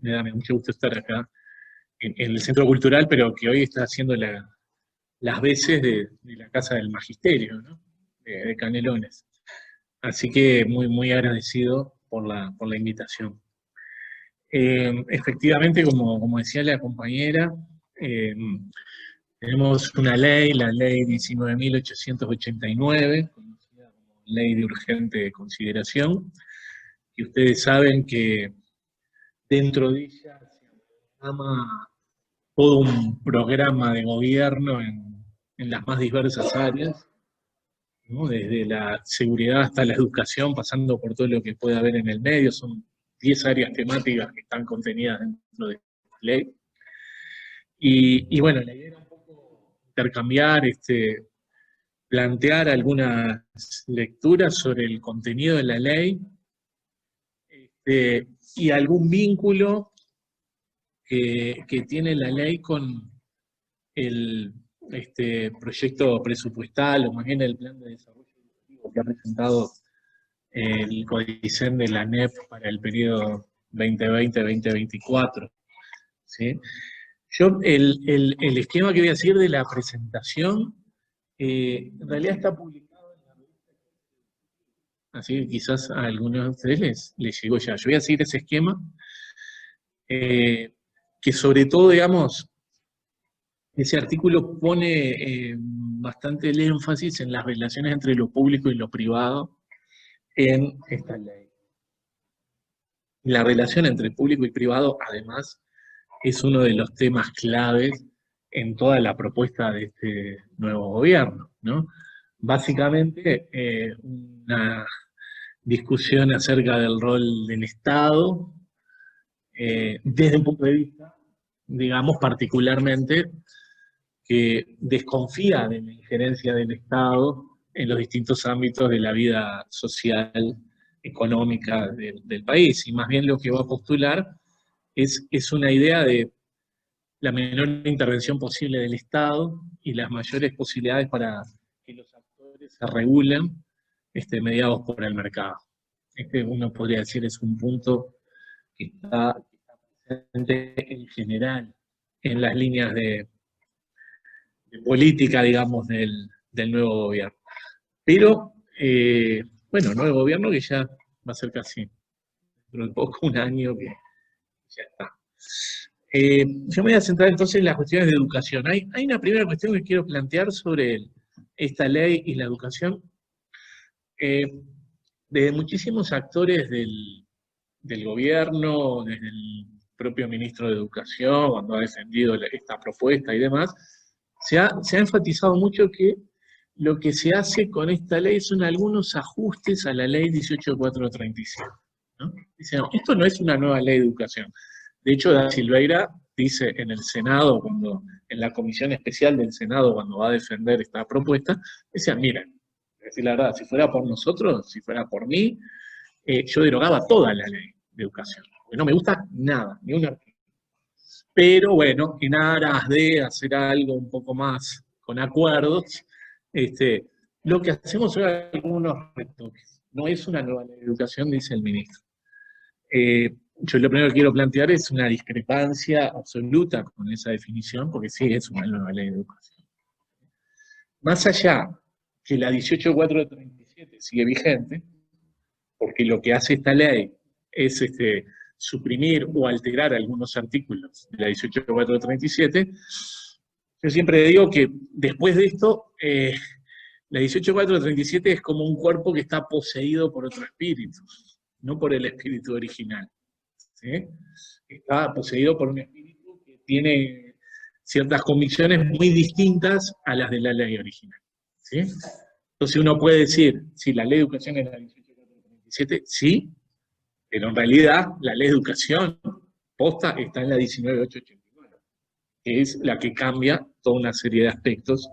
me da mucho gusto estar acá en el Centro Cultural, pero que hoy está haciendo las veces de la Casa del Magisterio, ¿no? De Canelones. Así que muy, muy agradecido por la invitación. Efectivamente, como decía la compañera, eh, tenemos una ley, la ley 19.889, conocida como Ley de Urgente Consideración, y ustedes saben que dentro de ella se llama todo un programa de gobierno en las más diversas áreas, ¿no? Desde la seguridad hasta la educación, pasando por todo lo que puede haber en el medio. Son 10 áreas temáticas que están contenidas dentro de esta ley. Y bueno, la idea era un poco intercambiar, plantear algunas lecturas sobre el contenido de la ley, y algún vínculo que tiene la ley con el proyecto presupuestal, o más bien el plan de desarrollo educativo que ha presentado el CODICEN de la ANEP para el periodo 2020-2024. ¿Sí? Yo, el esquema que voy a decir de la presentación, en realidad está publicado en la revista, así que quizás a algunos de ustedes les llegó ya. Yo voy a seguir ese esquema, que sobre todo, digamos, ese artículo pone bastante el énfasis en las relaciones entre lo público y lo privado en esta ley. La relación entre público y privado, además, es uno de los temas claves en toda la propuesta de este nuevo gobierno, ¿no? Básicamente, una discusión acerca del rol del Estado, desde un punto de vista, digamos, particularmente, que desconfía de la injerencia del Estado en los distintos ámbitos de la vida social, económica del país. Y más bien lo que va a postular es una idea de la menor intervención posible del Estado y las mayores posibilidades para que los actores se regulen, mediados por el mercado. Uno podría decir es un punto que está presente en general en las líneas de política, digamos, del nuevo gobierno. Pero, bueno, nuevo gobierno que ya va a ser casi, dentro de poco, un año que ya está. Yo me voy a centrar entonces en las cuestiones de educación. Hay una primera cuestión que quiero plantear sobre esta ley y la educación. Desde muchísimos actores del gobierno, desde el propio ministro de Educación, cuando ha defendido esta propuesta y demás, se ha enfatizado mucho que lo que se hace con esta ley son algunos ajustes a la ley 18.437, ¿no? Dice, no, esto no es una nueva ley de educación. De hecho, Da Silveira dice en el Senado, en la comisión especial del Senado, cuando va a defender esta propuesta, decía, miren, decir la verdad, si fuera por nosotros, si fuera por mí, yo derogaba toda la ley de educación, porque no me gusta nada, ni un artículo. Pero bueno, en aras de hacer algo un poco más con acuerdos, lo que hacemos son algunos retoques. No es una nueva ley de educación, dice el ministro. Yo lo primero que quiero plantear es una discrepancia absoluta con esa definición, porque sí es una nueva ley de educación. Más allá que la 18.437 sigue vigente, porque lo que hace esta ley es suprimir o alterar algunos artículos de la 18.437, yo siempre digo que después de esto, la 18.437 es como un cuerpo que está poseído por otro espíritu, no por el espíritu original. ¿Sí? Está poseído por un espíritu que tiene ciertas convicciones muy distintas a las de la ley original. ¿Sí? Entonces uno puede decir, si la ley de educación es la 18.437, sí, pero en realidad la ley de educación posta está en la 19.889, que es la que cambia toda una serie de aspectos,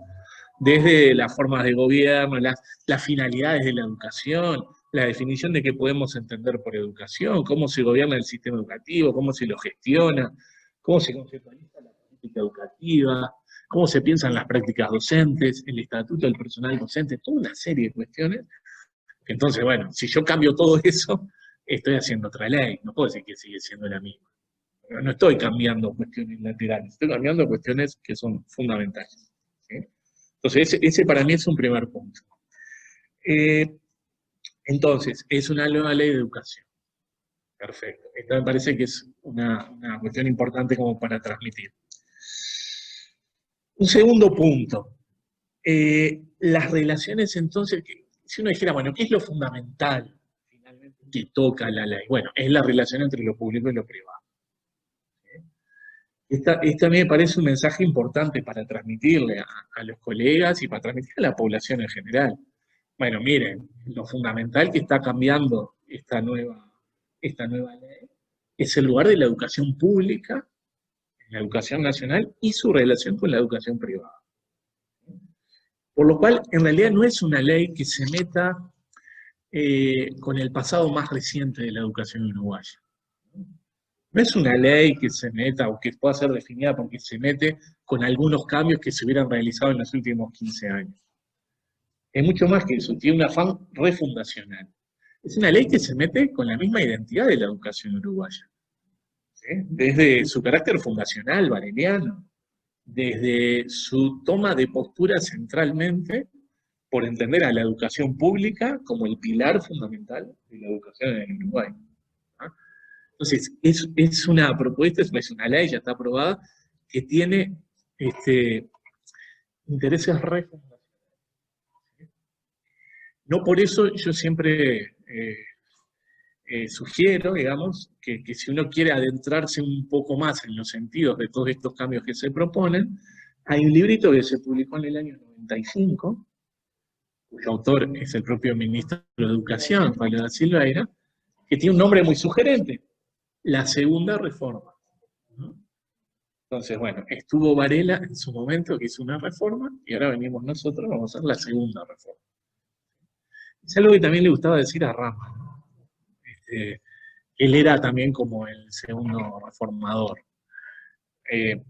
desde las formas de gobierno, las finalidades de la educación, la definición de qué podemos entender por educación, cómo se gobierna el sistema educativo, cómo se lo gestiona, cómo se conceptualiza la política educativa, cómo se piensan las prácticas docentes, el estatuto del personal docente, toda una serie de cuestiones. Entonces, bueno, si yo cambio todo eso, estoy haciendo otra ley, no puedo decir que sigue siendo la misma. No estoy cambiando cuestiones laterales, estoy cambiando cuestiones que son fundamentales. ¿Sí? Entonces, ese para mí es un primer punto. Entonces, es una nueva ley de educación. Perfecto. Esta me parece que es una cuestión importante como para transmitir. Un segundo punto. Las relaciones, entonces, si uno dijera, bueno, ¿qué es lo fundamental finalmente que toca la ley? Bueno, es la relación entre lo público y lo privado. Esta a mí me parece un mensaje importante para transmitirle a los colegas y para transmitir a la población en general. Bueno, miren, lo fundamental que está cambiando esta nueva ley es el lugar de la educación pública, la educación nacional y su relación con la educación privada. Por lo cual, en realidad no es una ley que se meta con el pasado más reciente de la educación uruguaya. No es una ley que se meta o que pueda ser definida porque se mete con algunos cambios que se hubieran realizado en los últimos 15 años. Es mucho más que eso, tiene un afán refundacional. Es una ley que se mete con la misma identidad de la educación uruguaya. ¿Sí? Desde su carácter fundacional, valeriano, desde su toma de postura centralmente por entender a la educación pública como el pilar fundamental de la educación en el Uruguay. ¿Ah? Entonces, es una propuesta, es una ley, ya está aprobada, que tiene intereses refundacionales. No por eso yo siempre sugiero, digamos, que si uno quiere adentrarse un poco más en los sentidos de todos estos cambios que se proponen, hay un librito que se publicó en el año 95, cuyo autor es el propio ministro de Educación, Pablo da Silveira, que tiene un nombre muy sugerente, La Segunda Reforma. ¿No? Entonces, bueno, estuvo Varela en su momento que hizo una reforma, y ahora venimos nosotros, vamos a hacer la segunda reforma. Es algo que también le gustaba decir a Rama, ¿no? Él era también como el segundo reformador. Eh,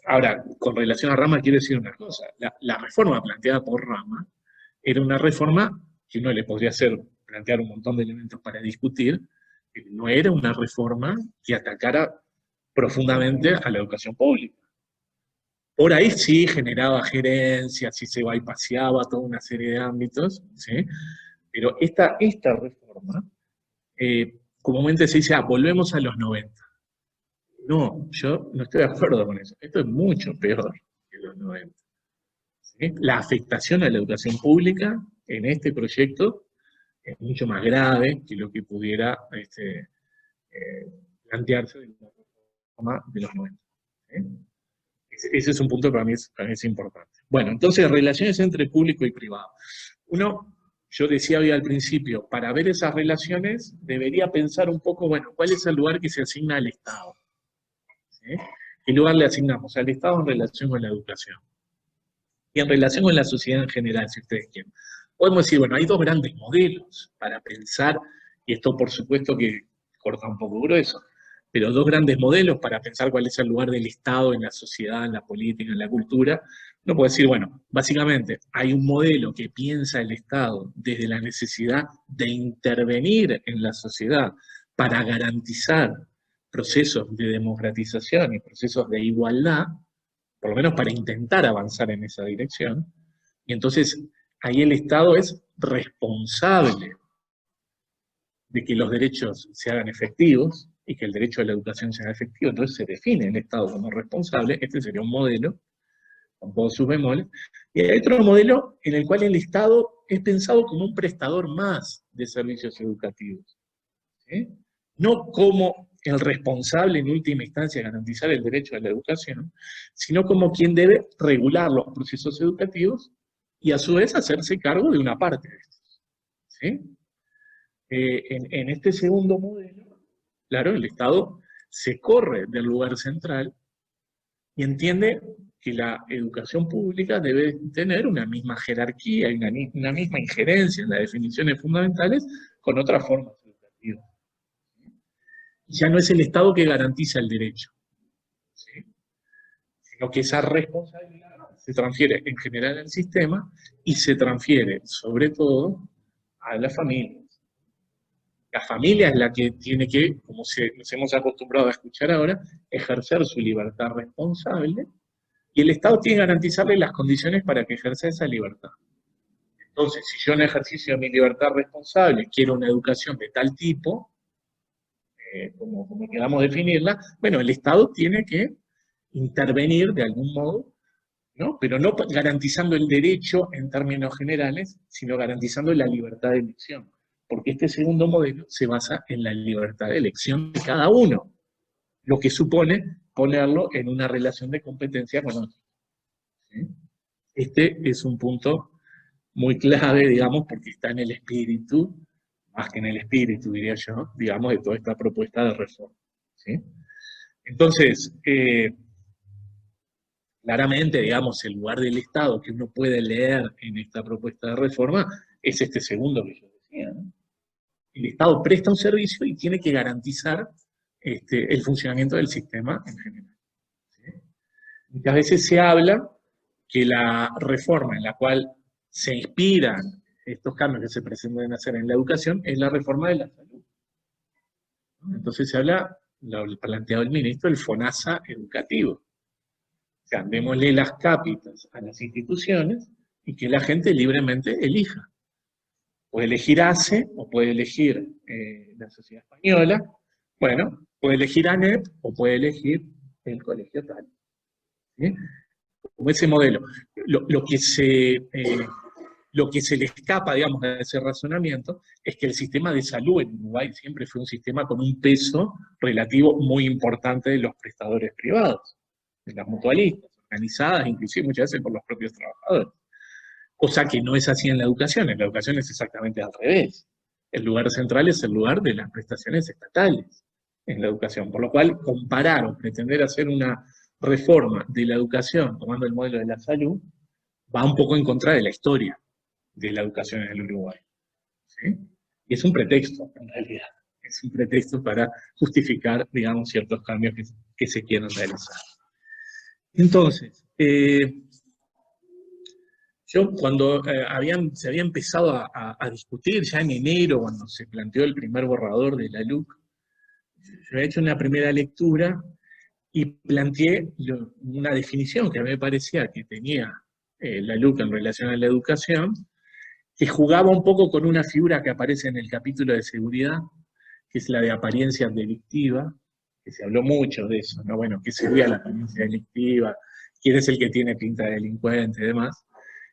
Ahora, con relación a Rama, quiero decir una cosa. La reforma planteada por Rama era una reforma que uno le podría plantear un montón de elementos para discutir, pero no era una reforma que atacara profundamente a la educación pública. Por ahí sí generaba gerencias, sí se bypaseaba toda una serie de ámbitos, ¿sí? Pero esta reforma, comúnmente se dice, volvemos a los 90. No, yo no estoy de acuerdo con eso. Esto es mucho peor que los 90. ¿Sí? La afectación a la educación pública en este proyecto es mucho más grave que lo que pudiera plantearse de la reforma de los 90. ¿Sí? Ese es un punto que para mí es importante. Bueno, entonces, relaciones entre público y privado. Yo decía hoy al principio, para ver esas relaciones debería pensar un poco, bueno, ¿cuál es el lugar que se asigna al Estado? ¿Sí? ¿Qué lugar le asignamos al Estado en relación con la educación? Y en relación con la sociedad en general, si ustedes quieren. Podemos decir, bueno, hay dos grandes modelos para pensar, y esto por supuesto que corta un poco grueso, pero dos grandes modelos para pensar cuál es el lugar del Estado en la sociedad, en la política, en la cultura. Uno puede decir, bueno, básicamente hay un modelo que piensa el Estado desde la necesidad de intervenir en la sociedad para garantizar procesos de democratización y procesos de igualdad, por lo menos para intentar avanzar en esa dirección, y entonces ahí el Estado es responsable de que los derechos se hagan efectivos y que el derecho a la educación sea efectivo, entonces se define el Estado como responsable. Este sería un modelo, con todos sus bemoles, y hay otro modelo en el cual el Estado es pensado como un prestador más de servicios educativos, ¿sí? No como el responsable en última instancia de garantizar el derecho a la educación, sino como quien debe regular los procesos educativos y a su vez hacerse cargo de una parte de estos. ¿Sí? En este segundo modelo, claro, el Estado se corre del lugar central y entiende que la educación pública debe tener una misma jerarquía y una misma injerencia en las definiciones fundamentales con otras formas educativas. Ya no es el Estado que garantiza el derecho, ¿sí? Sino que esa responsabilidad se transfiere en general al sistema y se transfiere sobre todo a las familias. La familia es la que tiene que, como nos hemos acostumbrado a escuchar ahora, ejercer su libertad responsable, y el Estado tiene que garantizarle las condiciones para que ejerza esa libertad. Entonces, si yo en ejercicio de mi libertad responsable quiero una educación de tal tipo, como queramos definirla, bueno, el Estado tiene que intervenir de algún modo, ¿no? Pero no garantizando el derecho en términos generales, sino garantizando la libertad de elección. Porque este segundo modelo se basa en la libertad de elección de cada uno, lo que supone ponerlo en una relación de competencia con otro. ¿Sí? Este es un punto muy clave, digamos, porque está en el espíritu, más que en el espíritu, diría yo, digamos, de toda esta propuesta de reforma. ¿Sí? Entonces, claramente, digamos, el lugar del Estado que uno puede leer en esta propuesta de reforma es este segundo que yo decía, ¿no? El Estado presta un servicio y tiene que garantizar el funcionamiento del sistema en general. ¿Sí? Muchas veces se habla que la reforma en la cual se inspiran estos cambios que se pretenden hacer en la educación es la reforma de la salud. Entonces se habla, lo planteado el ministro, el FONASA educativo. O sea, démosle las cápitas a las instituciones y que la gente libremente elija. Puede elegir ACE o puede elegir la Sociedad Española, bueno, puede elegir ANEP o puede elegir el colegio tal. ¿Sí? Como ese modelo. Lo que se le escapa, digamos, a ese razonamiento es que el sistema de salud en Uruguay siempre fue un sistema con un peso relativo muy importante de los prestadores privados, de las mutualistas, organizadas inclusive muchas veces por los propios trabajadores. Cosa que no es así en la educación es exactamente al revés. El lugar central es el lugar de las prestaciones estatales en la educación, por lo cual comparar o pretender hacer una reforma de la educación tomando el modelo de la salud va un poco en contra de la historia de la educación en el Uruguay. ¿Sí? Y es un pretexto, en realidad. Es un pretexto para justificar, digamos, ciertos cambios que se quieren realizar. Entonces, yo cuando se había empezado a discutir ya en enero, cuando se planteó el primer borrador de la LUC, yo había hecho una primera lectura y planteé una definición que a mí me parecía que tenía la LUC en relación a la educación, que jugaba un poco con una figura que aparece en el capítulo de seguridad, que es la de apariencia delictiva, que se habló mucho de eso, ¿no? Bueno, ¿qué sería la apariencia delictiva? ¿Quién es el que tiene pinta de delincuente y demás?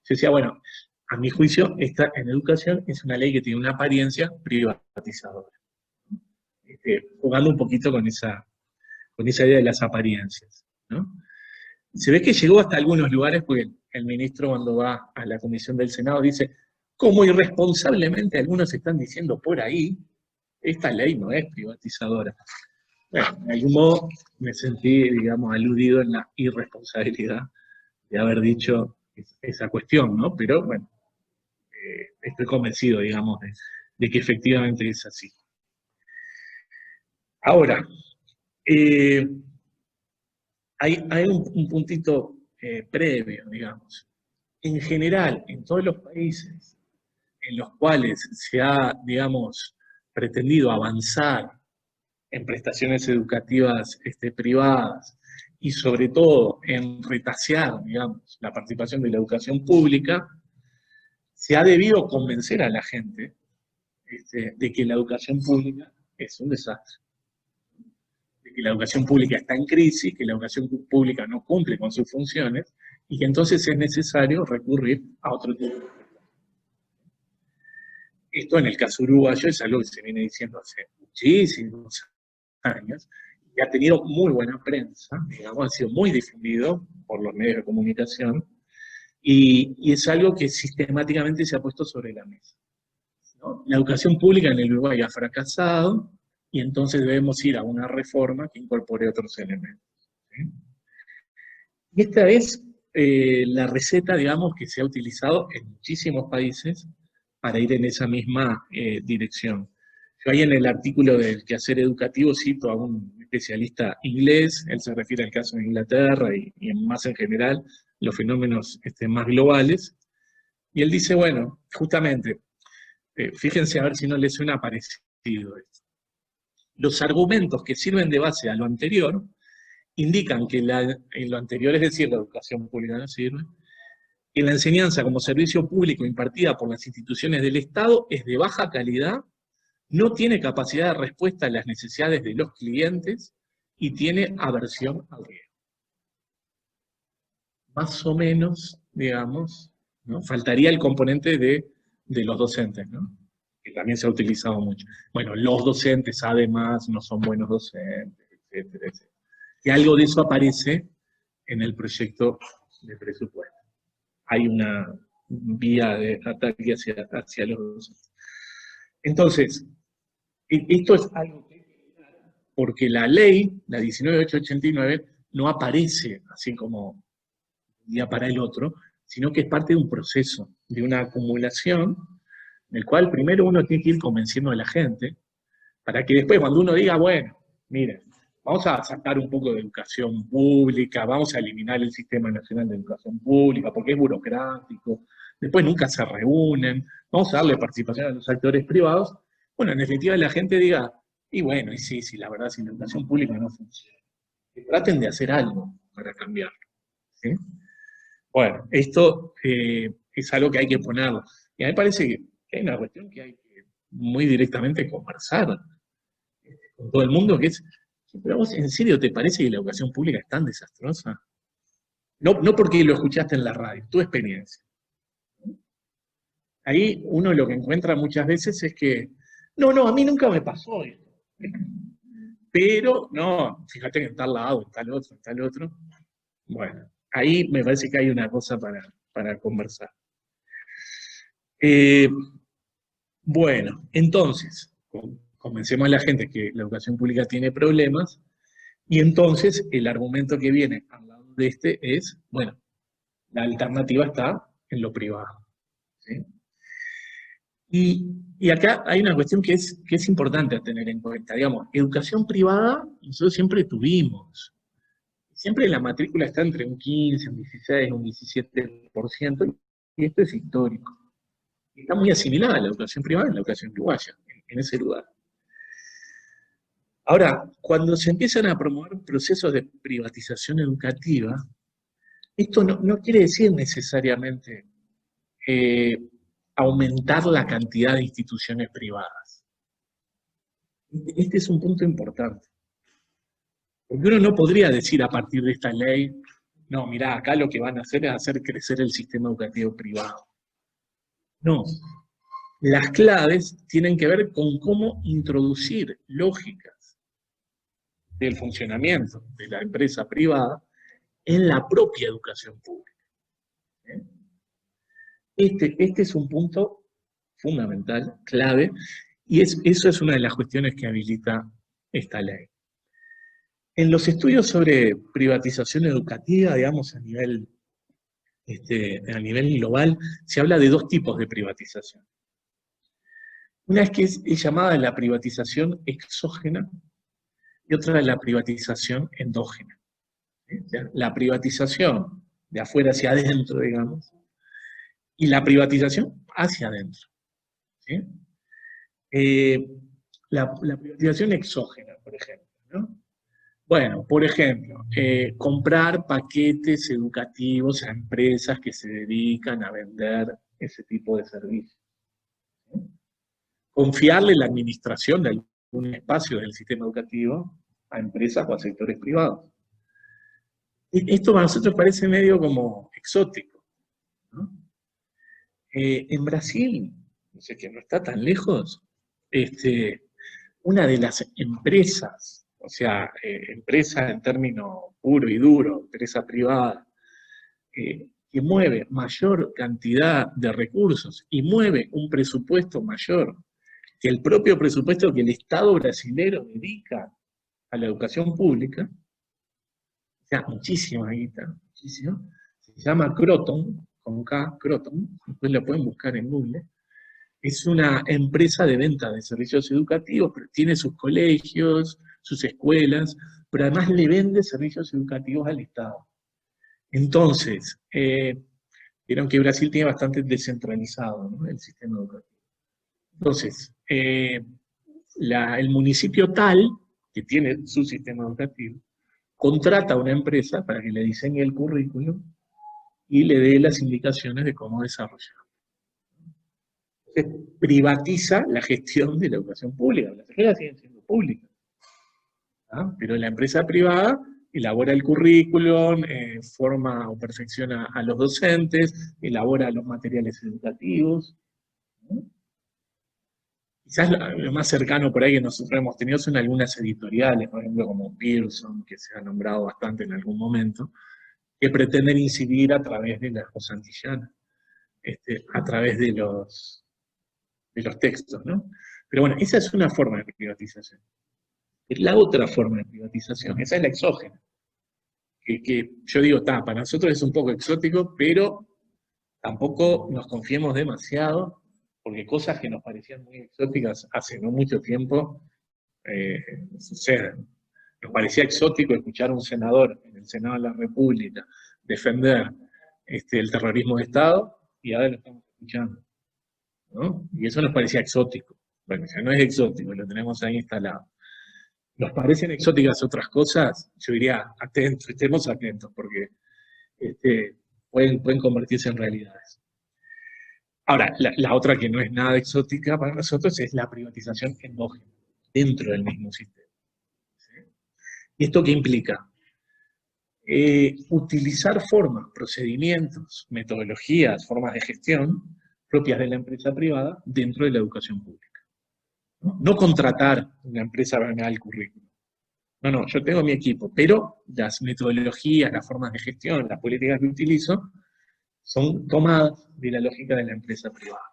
Yo decía, bueno, a mi juicio, esta en educación es una ley que tiene una apariencia privatizadora. Jugando un poquito con esa idea de las apariencias, ¿no? Se ve que llegó hasta algunos lugares, porque el ministro cuando va a la comisión del Senado dice, como irresponsablemente algunos están diciendo por ahí, esta ley no es privatizadora. Bueno, de algún modo me sentí, digamos, aludido en la irresponsabilidad de haber dicho esa cuestión, ¿no? Pero bueno, estoy convencido, digamos, de que efectivamente es así. Ahora, hay un puntito previo, digamos. En general, en todos los países en los cuales se ha, digamos, pretendido avanzar en prestaciones educativas privadas y sobre todo en retasear, digamos, la participación de la educación pública, se ha debido convencer a la gente de que la educación pública es un desastre, de que la educación pública está en crisis, que la educación pública no cumple con sus funciones y que entonces es necesario recurrir a otro tipo de prestaciones. Esto en el caso uruguayo es algo que se viene diciendo hace muchísimos años y ha tenido muy buena prensa, digamos, ha sido muy difundido por los medios de comunicación y es algo que sistemáticamente se ha puesto sobre la mesa, ¿no? La educación pública en el Uruguay ha fracasado y entonces debemos ir a una reforma que incorpore otros elementos. ¿Sí? Y esta es la receta, digamos, que se ha utilizado en muchísimos países para ir en esa misma dirección. Yo ahí en el artículo del quehacer educativo cito a un especialista inglés, él se refiere al caso de Inglaterra y más en general, los fenómenos más globales, y él dice, bueno, justamente, fíjense a ver si no les suena parecido sentido esto. Los argumentos que sirven de base a lo anterior indican que en lo anterior, es decir, la educación pública no sirve, que la enseñanza como servicio público impartida por las instituciones del Estado es de baja calidad, no tiene capacidad de respuesta a las necesidades de los clientes y tiene aversión al riesgo. Más o menos, digamos, ¿no? Faltaría el componente de los docentes, ¿no? Que también se ha utilizado mucho. Bueno, los docentes además no son buenos docentes, etcétera, etcétera. Y algo de eso aparece en el proyecto de presupuesto. Hay una vía de ataque hacia los docentes. Entonces, esto es algo que, porque la ley, la 19.889, no aparece así como un día para el otro, sino que es parte de un proceso, de una acumulación, en el cual primero uno tiene que ir convenciendo a la gente, para que después cuando uno diga, bueno, miren, vamos a sacar un poco de educación pública, vamos a eliminar el Sistema Nacional de Educación Pública, porque es burocrático, después nunca se reúnen, vamos a darle participación a los actores privados, bueno, en definitiva la gente diga, y bueno, y sí, la verdad, si la educación pública no funciona, que traten de hacer algo para cambiarlo, ¿sí? Bueno, esto es algo que hay que ponerlo. Y a mí me parece que hay una cuestión que hay que muy directamente conversar con todo el mundo, que es, pero vos, ¿en serio te parece que la educación pública es tan desastrosa? No, no porque lo escuchaste en la radio, tu experiencia. Ahí uno lo que encuentra muchas veces es que, no, a mí nunca me pasó esto. Pero, no, fíjate que en tal lado, en tal otro. Bueno, ahí me parece que hay una cosa para conversar. Bueno, entonces, convencemos a la gente que la educación pública tiene problemas, y entonces el argumento que viene al lado de este es, bueno, la alternativa está en lo privado, ¿sí? Y acá hay una cuestión que es importante a tener en cuenta. Digamos, educación privada nosotros siempre tuvimos. Siempre la matrícula está entre un 15, un 16, un 17%, y esto es histórico. Está muy asimilada a la educación privada en la educación uruguaya, en ese lugar. Ahora, cuando se empiezan a promover procesos de privatización educativa, esto no quiere decir necesariamente aumentar la cantidad de instituciones privadas. Este es un punto importante. Porque uno no podría decir a partir de esta ley, no, mirá, acá lo que van a hacer es hacer crecer el sistema educativo privado. No. Las claves tienen que ver con cómo introducir lógicas del funcionamiento de la empresa privada en la propia educación pública. Este es un punto fundamental, clave, y eso es una de las cuestiones que habilita esta ley. En los estudios sobre privatización educativa, digamos, a nivel global, se habla de dos tipos de privatización. Una es que es llamada la privatización exógena y otra la privatización endógena. ¿Sí? O sea, la privatización de afuera hacia adentro, digamos, y la privatización hacia adentro. ¿Sí? La privatización exógena, por ejemplo, ¿no? Bueno, por ejemplo, comprar paquetes educativos a empresas que se dedican a vender ese tipo de servicios. ¿Sí? Confiarle la administración de algún espacio del sistema educativo a empresas o a sectores privados. Esto para nosotros parece medio como exótico, ¿no? En Brasil, no sé, que no está tan lejos, una de las empresas, o sea, empresa en término puro y duro, empresa privada, que mueve mayor cantidad de recursos y mueve un presupuesto mayor que el propio presupuesto que el Estado brasileño dedica a la educación pública, o sea, muchísima guita, muchísimo, se llama Croton, con K, Croton, después lo pueden buscar en Google. Es una empresa de venta de servicios educativos, pero tiene sus colegios, sus escuelas, pero además le vende servicios educativos al Estado. Entonces, vieron que Brasil tiene bastante descentralizado, ¿no?, el sistema educativo. Entonces, el municipio tal, que tiene su sistema educativo, contrata a una empresa para que le diseñe el currículum y le dé las indicaciones de cómo desarrollar. Entonces, privatiza la gestión de la educación pública. Las escuelas siguen siendo públicas, ¿ah? Pero la empresa privada elabora el currículum, forma o perfecciona a los docentes, elabora los materiales educativos, ¿no? Quizás lo más cercano por ahí que nosotros hemos tenido son algunas editoriales, por ejemplo como Pearson, que se ha nombrado bastante en algún momento, que pretenden incidir a través de las cosas antillanas, a través de los textos, ¿no? Pero bueno, esa es una forma de privatización. La otra forma de privatización, esa es la exógena, que yo digo, para nosotros es un poco exótico, pero tampoco nos confiemos demasiado, porque cosas que nos parecían muy exóticas hace no mucho tiempo suceden. Nos parecía exótico escuchar a un senador en el Senado de la República defender el terrorismo de Estado, y ahora lo estamos escuchando, ¿no? Y eso nos parecía exótico. Bueno, ya no es exótico, lo tenemos ahí instalado. ¿Nos parecen exóticas otras cosas? Yo diría, atentos, estemos atentos, porque pueden convertirse en realidades. Ahora, la otra que no es nada exótica para nosotros es la privatización endógena, dentro del mismo sistema. ¿Sí? ¿Y esto qué implica? Utilizar formas, procedimientos, metodologías, formas de gestión propias de la empresa privada dentro de la educación pública. No contratar una empresa para el currículum. No, yo tengo mi equipo, pero las metodologías, las formas de gestión, las políticas que utilizo, son tomadas de la lógica de la empresa privada.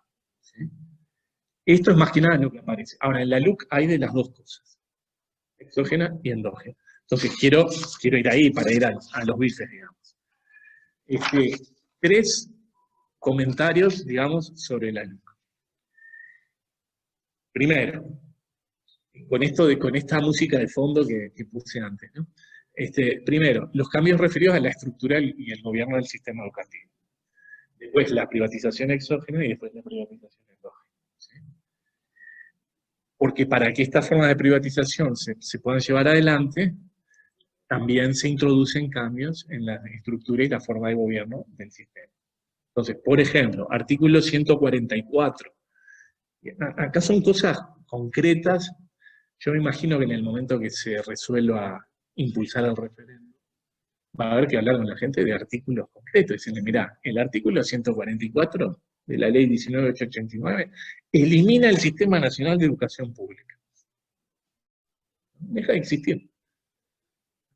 ¿Sí? Esto es más que nada lo que aparece. Ahora, en la LUC hay de las dos cosas, exógena y endógena. Entonces, quiero ir ahí para ir a los bifes, digamos. 3 comentarios, digamos, sobre la LUC. Primero, con esta música de fondo que puse antes, ¿no? Primero, los cambios referidos a la estructura y el gobierno del sistema educativo. Después la privatización exógena y después la privatización endógena. ¿Sí? Porque para que estas formas de privatización se puedan llevar adelante, también se introducen cambios en la estructura y la forma de gobierno del sistema. Entonces, por ejemplo, artículo 144. Acá son cosas concretas. Yo me imagino que en el momento que se resuelva impulsar el referéndum, va a haber que hablar con la gente de artículos concretos, decirle, mirá, el artículo 144 de la ley 19.889 elimina el Sistema Nacional de Educación Pública. Deja de existir.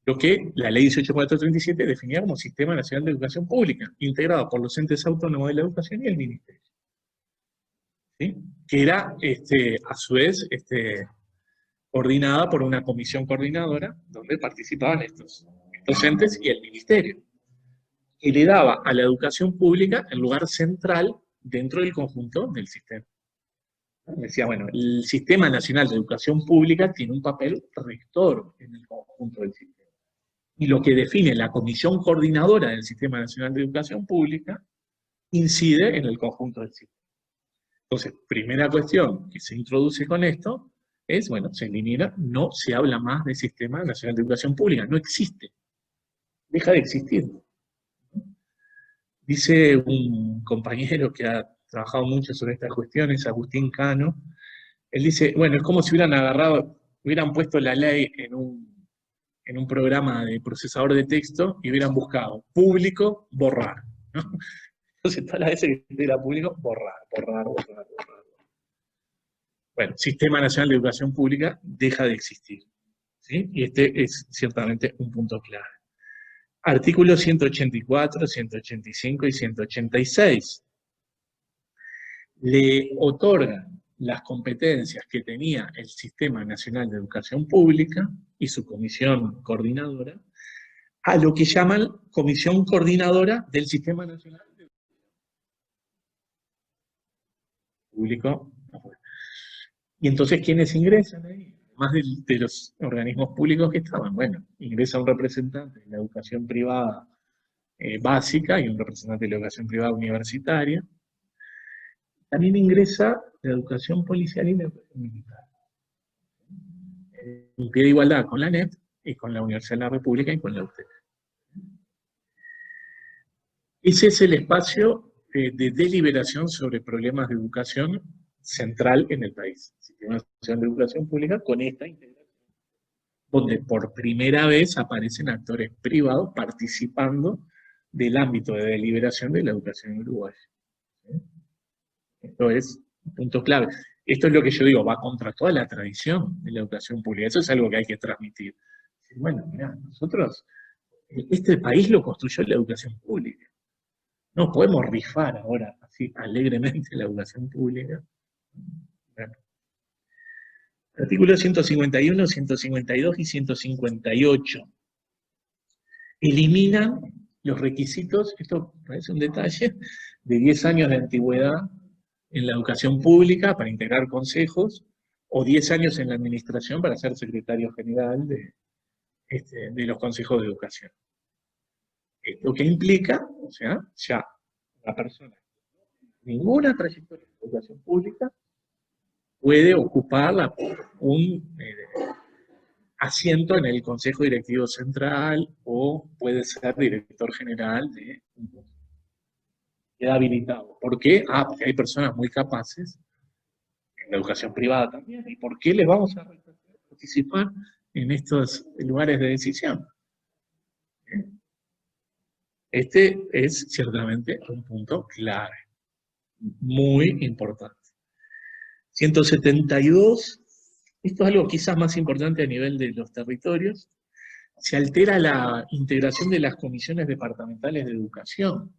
Lo que la ley 18.437 definía como Sistema Nacional de Educación Pública, integrado por los entes autónomos de la educación y el ministerio. ¿Sí? Que era, a su vez, coordinada por una comisión coordinadora, donde participaban estos entes y el ministerio, que le daba a la educación pública el lugar central dentro del conjunto del sistema. Decía, bueno, el Sistema Nacional de Educación Pública tiene un papel rector en el conjunto del sistema. Y lo que define la Comisión Coordinadora del Sistema Nacional de Educación Pública incide en el conjunto del sistema. Entonces, primera cuestión que se introduce con esto es, bueno, se elimina, no se habla más del Sistema Nacional de Educación Pública, no existe, deja de existir. Dice un compañero que ha trabajado mucho sobre estas cuestiones, Agustín Cano, él dice, bueno, es como si hubieran puesto la ley en un programa de procesador de texto y hubieran buscado público, borrar, ¿no? Entonces, todas las veces que era público, borrar. Bueno, Sistema Nacional de Educación Pública deja de existir, ¿sí? Y este es ciertamente un punto clave. Artículos 184, 185 y 186 le otorgan las competencias que tenía el Sistema Nacional de Educación Pública y su comisión coordinadora a lo que llaman Comisión Coordinadora del Sistema Nacional de Educación Público. Y entonces, ¿quiénes ingresan ahí? Más de los organismos públicos que estaban. Bueno, ingresa un representante de la educación privada básica y un representante de la educación privada universitaria. También ingresa la educación policial y la educación militar. en pie de igualdad con la ANEP y con la Universidad de la República y con la UTEC. Ese es el espacio de deliberación sobre problemas de educación central en el país. Sistema Nacional de Educación Pública con esta integración, donde por primera vez aparecen actores privados participando del ámbito de deliberación de la educación en Uruguay. ¿Sí? Esto es un punto clave. Esto es lo que yo digo, va contra toda la tradición de la educación pública. Eso es algo que hay que transmitir. Bueno, mirá, nosotros, este país lo construyó la educación pública. No podemos rifar ahora así alegremente la educación pública. Bueno. Artículos 151, 152 y 158 eliminan los requisitos, esto parece un detalle, de 10 años de antigüedad en la educación pública para integrar consejos, o 10 años en la administración para ser secretario general de los consejos de educación. Esto que implica, o sea, ya una persona ninguna trayectoria de educación pública puede ocupar un asiento en el Consejo Directivo Central o puede ser director general de un consejo. Queda habilitado. ¿Por qué? Porque hay personas muy capaces, en la educación privada también. ¿Y por qué les vamos a participar en estos lugares de decisión? Este es ciertamente un punto clave, muy importante. 172, esto es algo quizás más importante a nivel de los territorios, se altera la integración de las comisiones departamentales de educación.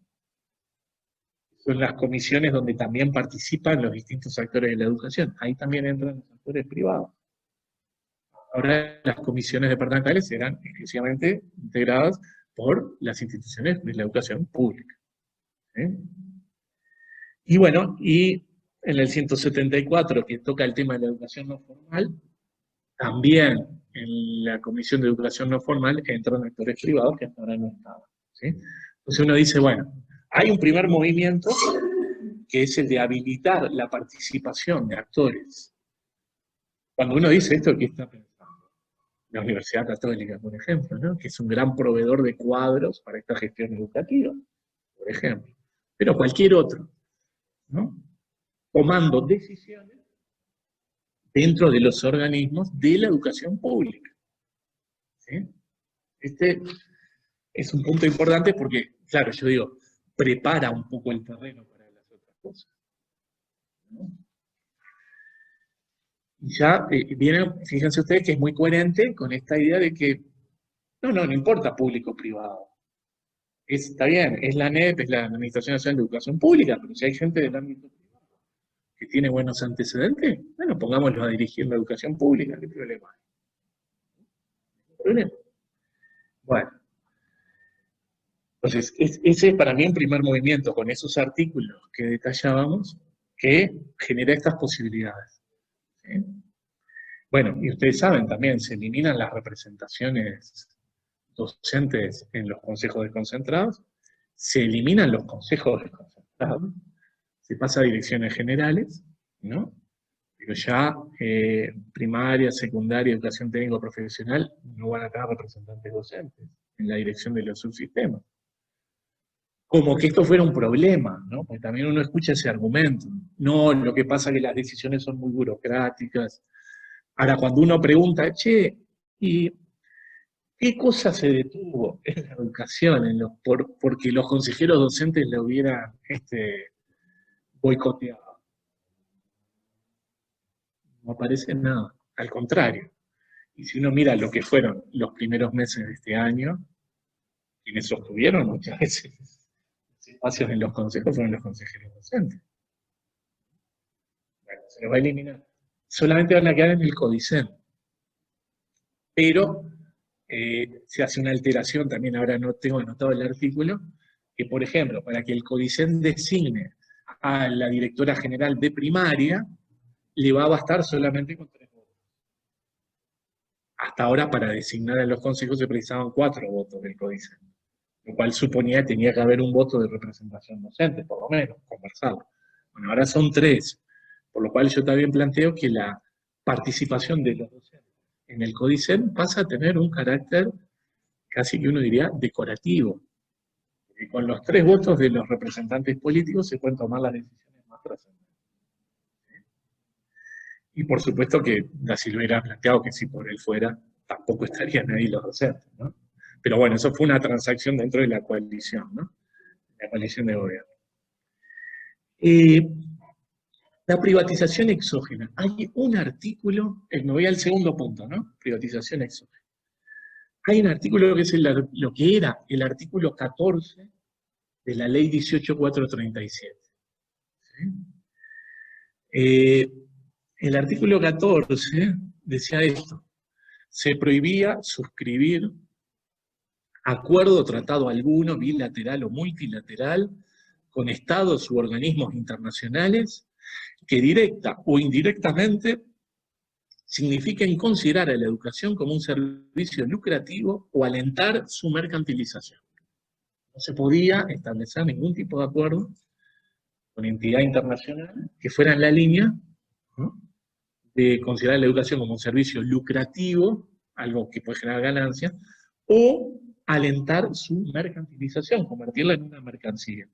Son las comisiones donde también participan los distintos actores de la educación. Ahí también entran los actores privados. Ahora las comisiones departamentales serán exclusivamente integradas por las instituciones de la educación pública. ¿Sí? Y bueno, y en el 174, que toca el tema de la educación no formal, también en la Comisión de Educación No Formal entran actores privados que hasta ahora no estaban. ¿Sí? Entonces uno dice, bueno, hay un primer movimiento que es el de habilitar la participación de actores. Cuando uno dice esto, ¿qué está pensando? La Universidad Católica, por ejemplo, ¿no? Que es un gran proveedor de cuadros para esta gestión educativa, por ejemplo. Pero cualquier otro, ¿no? Tomando decisiones dentro de los organismos de la educación pública. ¿Sí? Este es un punto importante porque, claro, yo digo, prepara un poco el terreno para las otras cosas. ¿No? Y ya viene, fíjense ustedes que es muy coherente con esta idea de que no importa público o privado. Está bien, es la ANEP, es la Administración Nacional de Educación Pública, pero si hay gente del ámbito privado que tiene buenos antecedentes, bueno, pongámoslo a dirigir la educación pública, ¿qué problema hay? ¿Qué problema? Bueno, entonces, ese es para mí un primer movimiento con esos artículos que detallábamos que genera estas posibilidades. ¿Sí? Bueno, y ustedes saben también, se eliminan las representaciones docentes en los consejos desconcentrados, se eliminan los consejos desconcentrados, se pasa a direcciones generales, ¿no? Pero ya primaria, secundaria, educación técnico profesional no van a tener representantes docentes en la dirección de los subsistemas. Como que esto fuera un problema, ¿no? Porque también uno escucha ese argumento. No, lo que pasa es que las decisiones son muy burocráticas. Ahora, cuando uno pregunta, che, ¿y qué cosa se detuvo en la educación porque los consejeros docentes la hubieran boicoteado? No aparece nada, al contrario. Y si uno mira lo que fueron los primeros meses de este año, quienes sostuvieron muchas veces espacios en los consejos fueron los consejeros docentes. Bueno, se los va a eliminar. Solamente van a quedar en el CODICEN. Pero se hace una alteración, también ahora no tengo anotado el artículo, que por ejemplo, para que el CODICEN designe a la directora general de primaria, le va a bastar solamente con 3 votos. Hasta ahora para designar a los consejos se precisaban 4 votos del CODICEN, lo cual suponía que tenía que haber un voto de representación docente, por lo menos, conversado. Bueno, ahora son 3, por lo cual yo también planteo que la participación de los docentes en el Códice pasa a tener un carácter casi que uno diría decorativo. Y con los 3 votos de los representantes políticos se pueden tomar las decisiones más trascendentes. Y por supuesto que Da Silva hubiera planteado que si por él fuera, tampoco estarían ahí los docentes, ¿no? Pero bueno, eso fue una transacción dentro de la coalición, ¿no? La coalición de gobierno. La privatización exógena. Hay un artículo, me voy al segundo punto, ¿no? Privatización exógena. Hay un artículo que es lo que era el artículo 14 de la ley 18437. ¿Sí? El artículo 14 decía esto: se prohibía suscribir acuerdo o tratado alguno, bilateral o multilateral, con estados u organismos internacionales que directa o indirectamente signifiquen considerar a la educación como un servicio lucrativo o alentar su mercantilización. No se podía establecer ningún tipo de acuerdo con entidad internacional que fuera en la línea, ¿no?, de considerar la educación como un servicio lucrativo, algo que puede generar ganancias, o alentar su mercantilización, convertirla en una mercancía.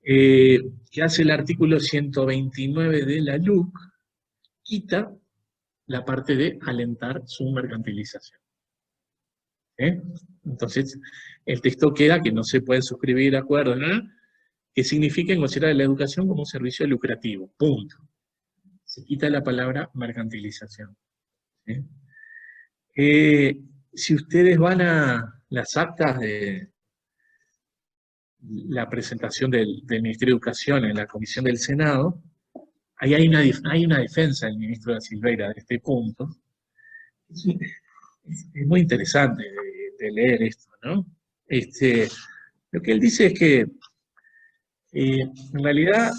¿Qué hace el artículo 129 de la LUC? Quita la parte de alentar su mercantilización. Entonces, el texto queda que no se pueden suscribir acuerdos, ¿no?, que signifiquen considerar la educación como un servicio lucrativo, punto. Se quita la palabra mercantilización. Si ustedes van a las actas de la presentación del Ministerio de Educación en la Comisión del Senado, ahí hay una defensa del ministro da Silveira de este punto. Es muy interesante de leer esto, ¿no? Lo que él dice es que en realidad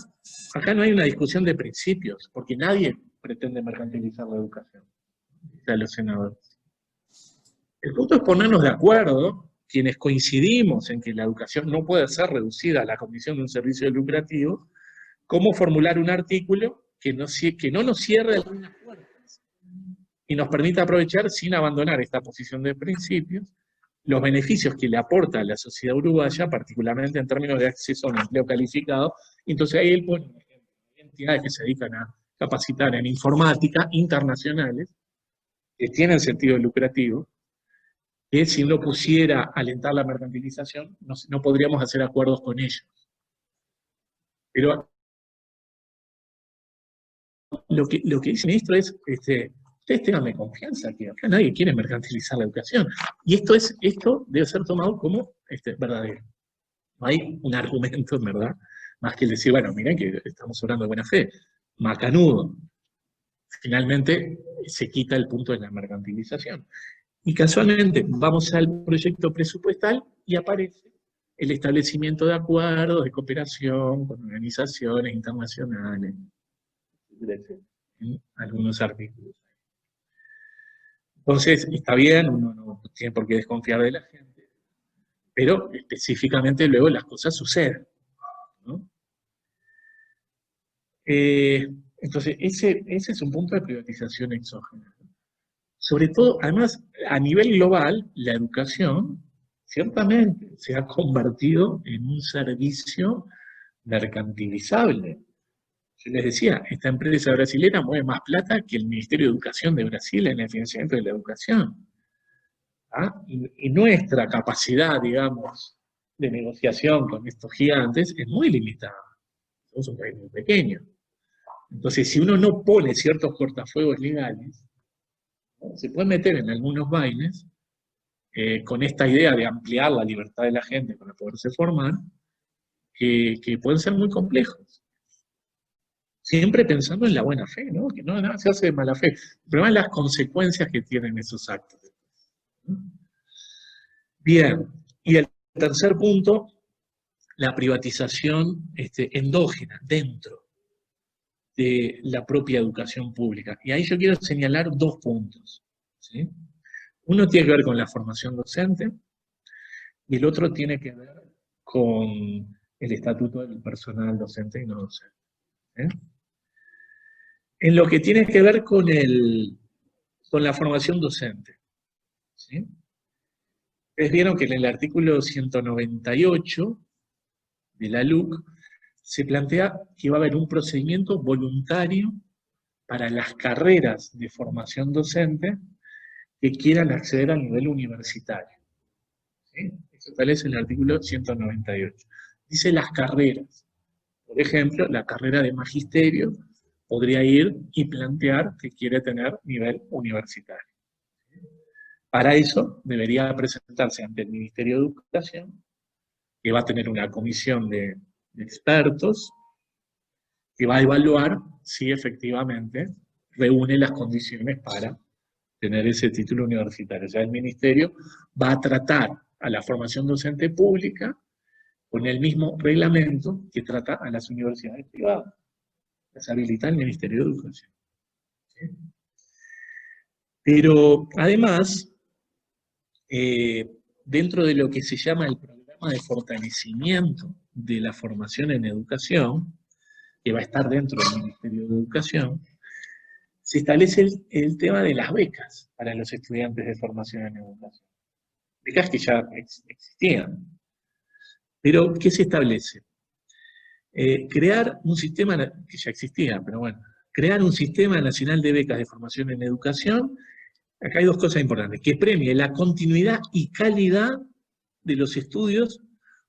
acá no hay una discusión de principios, porque nadie pretende mercantilizar la educación, de los senadores. El punto es ponernos de acuerdo, quienes coincidimos en que la educación no puede ser reducida a la condición de un servicio lucrativo, cómo formular un artículo que no nos cierre algunas puertas y nos permita aprovechar, sin abandonar esta posición de principios, los beneficios que le aporta a la sociedad uruguaya, particularmente en términos de acceso a un empleo calificado. Entonces ahí él pone un ejemplo: hay entidades que se dedican a capacitar en informática, internacionales, que tienen sentido lucrativo, que si uno pusiera alentar la mercantilización, no podríamos hacer acuerdos con ellos. Pero lo que dice el ministro es, ustedes tengan confianza, que acá nadie quiere mercantilizar la educación. Y esto debe ser tomado como verdadero. No hay un argumento, en verdad, más que el decir, bueno, miren que estamos hablando de buena fe. Macanudo. Finalmente se quita el punto de la mercantilización. Y casualmente vamos al proyecto presupuestal y aparece el establecimiento de acuerdos de cooperación con organizaciones internacionales, en algunos artículos. Entonces, está bien, uno no tiene por qué desconfiar de la gente, pero específicamente luego las cosas suceden, ¿no? Entonces, ese es un punto de privatización exógena. Sobre todo, además, a nivel global, la educación ciertamente se ha convertido en un servicio mercantilizable. Yo les decía, esta empresa brasilera mueve más plata que el Ministerio de Educación de Brasil en el financiamiento de la educación. ¿Ah? Y nuestra capacidad, digamos, de negociación con estos gigantes es muy limitada. Somos un país muy pequeño. Entonces, si uno no pone ciertos cortafuegos legales, ¿no?, se puede meter en algunos bailes con esta idea de ampliar la libertad de la gente para poderse formar, que pueden ser muy complejos. Siempre pensando en la buena fe, ¿no?, que no nada se hace de mala fe. El problema es las consecuencias que tienen esos actos. Bien, y el tercer punto, la privatización endógena, dentro de la propia educación pública. Y ahí yo quiero señalar 2 puntos, ¿sí? Uno tiene que ver con la formación docente y el otro tiene que ver con el estatuto del personal docente y no docente. En lo que tiene que ver con con la formación docente. ¿Sí? Ustedes vieron que en el artículo 198 de la LUC se plantea que va a haber un procedimiento voluntario para las carreras de formación docente que quieran acceder al nivel universitario. ¿Sí? Eso tal es el artículo 198. Dice las carreras. Por ejemplo, la carrera de magisterio podría ir y plantear que quiere tener nivel universitario. Para eso debería presentarse ante el Ministerio de Educación, que va a tener una comisión de expertos que va a evaluar si efectivamente reúne las condiciones para tener ese título universitario. O sea, el Ministerio va a tratar a la formación docente pública con el mismo reglamento que trata a las universidades privadas. Las habilita el Ministerio de Educación. ¿Sí? Pero además, dentro de lo que se llama el programa de fortalecimiento de la formación en educación, que va a estar dentro del Ministerio de Educación, se establece el tema de las becas para los estudiantes de formación en educación. Becas que ya existían. Pero, ¿qué se establece? Crear un sistema, que ya existía, pero bueno, crear un sistema nacional de becas de formación en educación. Acá hay dos cosas importantes, que premie la continuidad y calidad de los estudios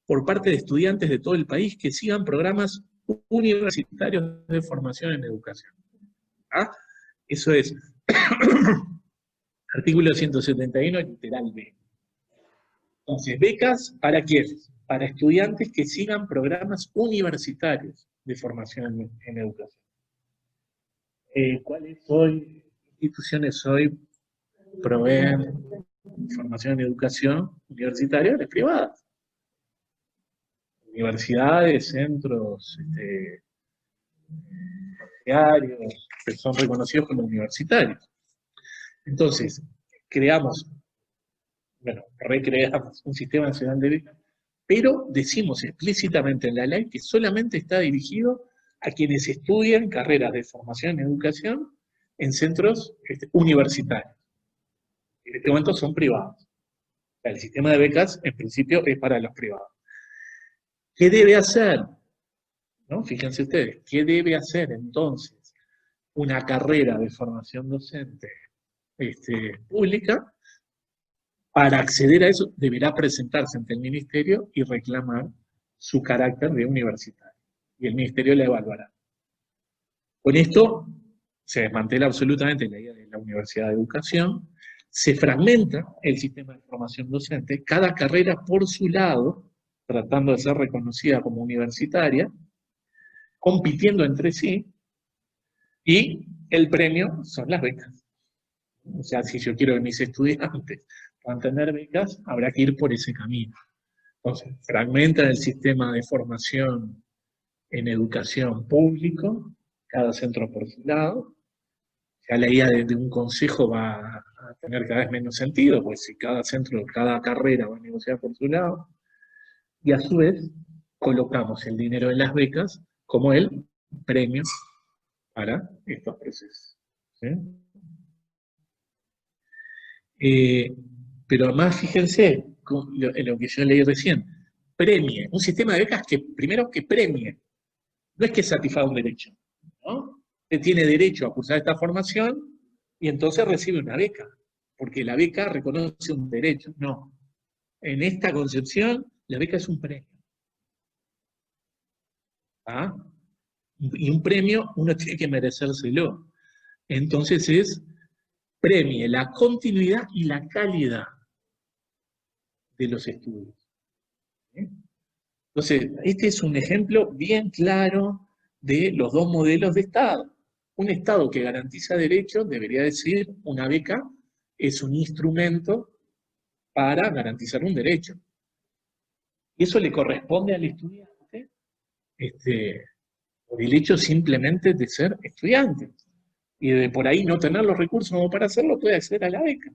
por parte de estudiantes de todo el país que sigan programas universitarios de formación en educación. ¿Ah? Eso es artículo 171, literal B. Entonces, becas, ¿para quiénes? Para estudiantes que sigan programas universitarios de formación en educación. ¿Cuáles hoy, instituciones hoy proveen formación en educación universitaria? Las privadas. Universidades, centros, diarios, que son reconocidos como universitarios. Entonces, recreamos un sistema nacional de becas, pero decimos explícitamente en la ley que solamente está dirigido a quienes estudian carreras de formación en educación en centros universitarios. En este momento son privados. El sistema de becas, en principio, es para los privados. ¿Qué debe hacer? ¿No? Fíjense ustedes, ¿qué debe hacer entonces una carrera de formación docente pública? Para acceder a eso, deberá presentarse ante el Ministerio y reclamar su carácter de universitario. Y el Ministerio la evaluará. Con esto se desmantela absolutamente la idea de la Universidad de Educación, se fragmenta el sistema de formación docente, cada carrera por su lado, tratando de ser reconocida como universitaria, compitiendo entre sí, y el premio son las becas. O sea, si yo quiero que mis estudiantes puedan tener becas, habrá que ir por ese camino. Entonces, fragmenta el sistema de formación en educación público, cada centro por su lado. Ya la idea de un consejo va a tener cada vez menos sentido, pues si cada centro, cada carrera va a negociar por su lado. Y a su vez, colocamos el dinero en las becas como el premio para estos procesos. ¿Sí? Pero además, fíjense, en lo que yo leí recién, premie, un sistema de becas que primero que premie, no es que satisfaga un derecho, ¿no? Usted tiene derecho a cursar esta formación y entonces recibe una beca, porque la beca reconoce un derecho, no. En esta concepción, la beca es un premio. ¿Ah? Y un premio uno tiene que merecérselo. Entonces premie la continuidad y la calidad de los estudios. ¿Sí? Entonces, este es un ejemplo bien claro de los dos modelos de Estado. Un Estado que garantiza derechos, debería decir, una beca es un instrumento para garantizar un derecho. Y eso le corresponde al estudiante por el hecho simplemente de ser estudiante. Y de por ahí no tener los recursos como para hacerlo, puede acceder a la beca.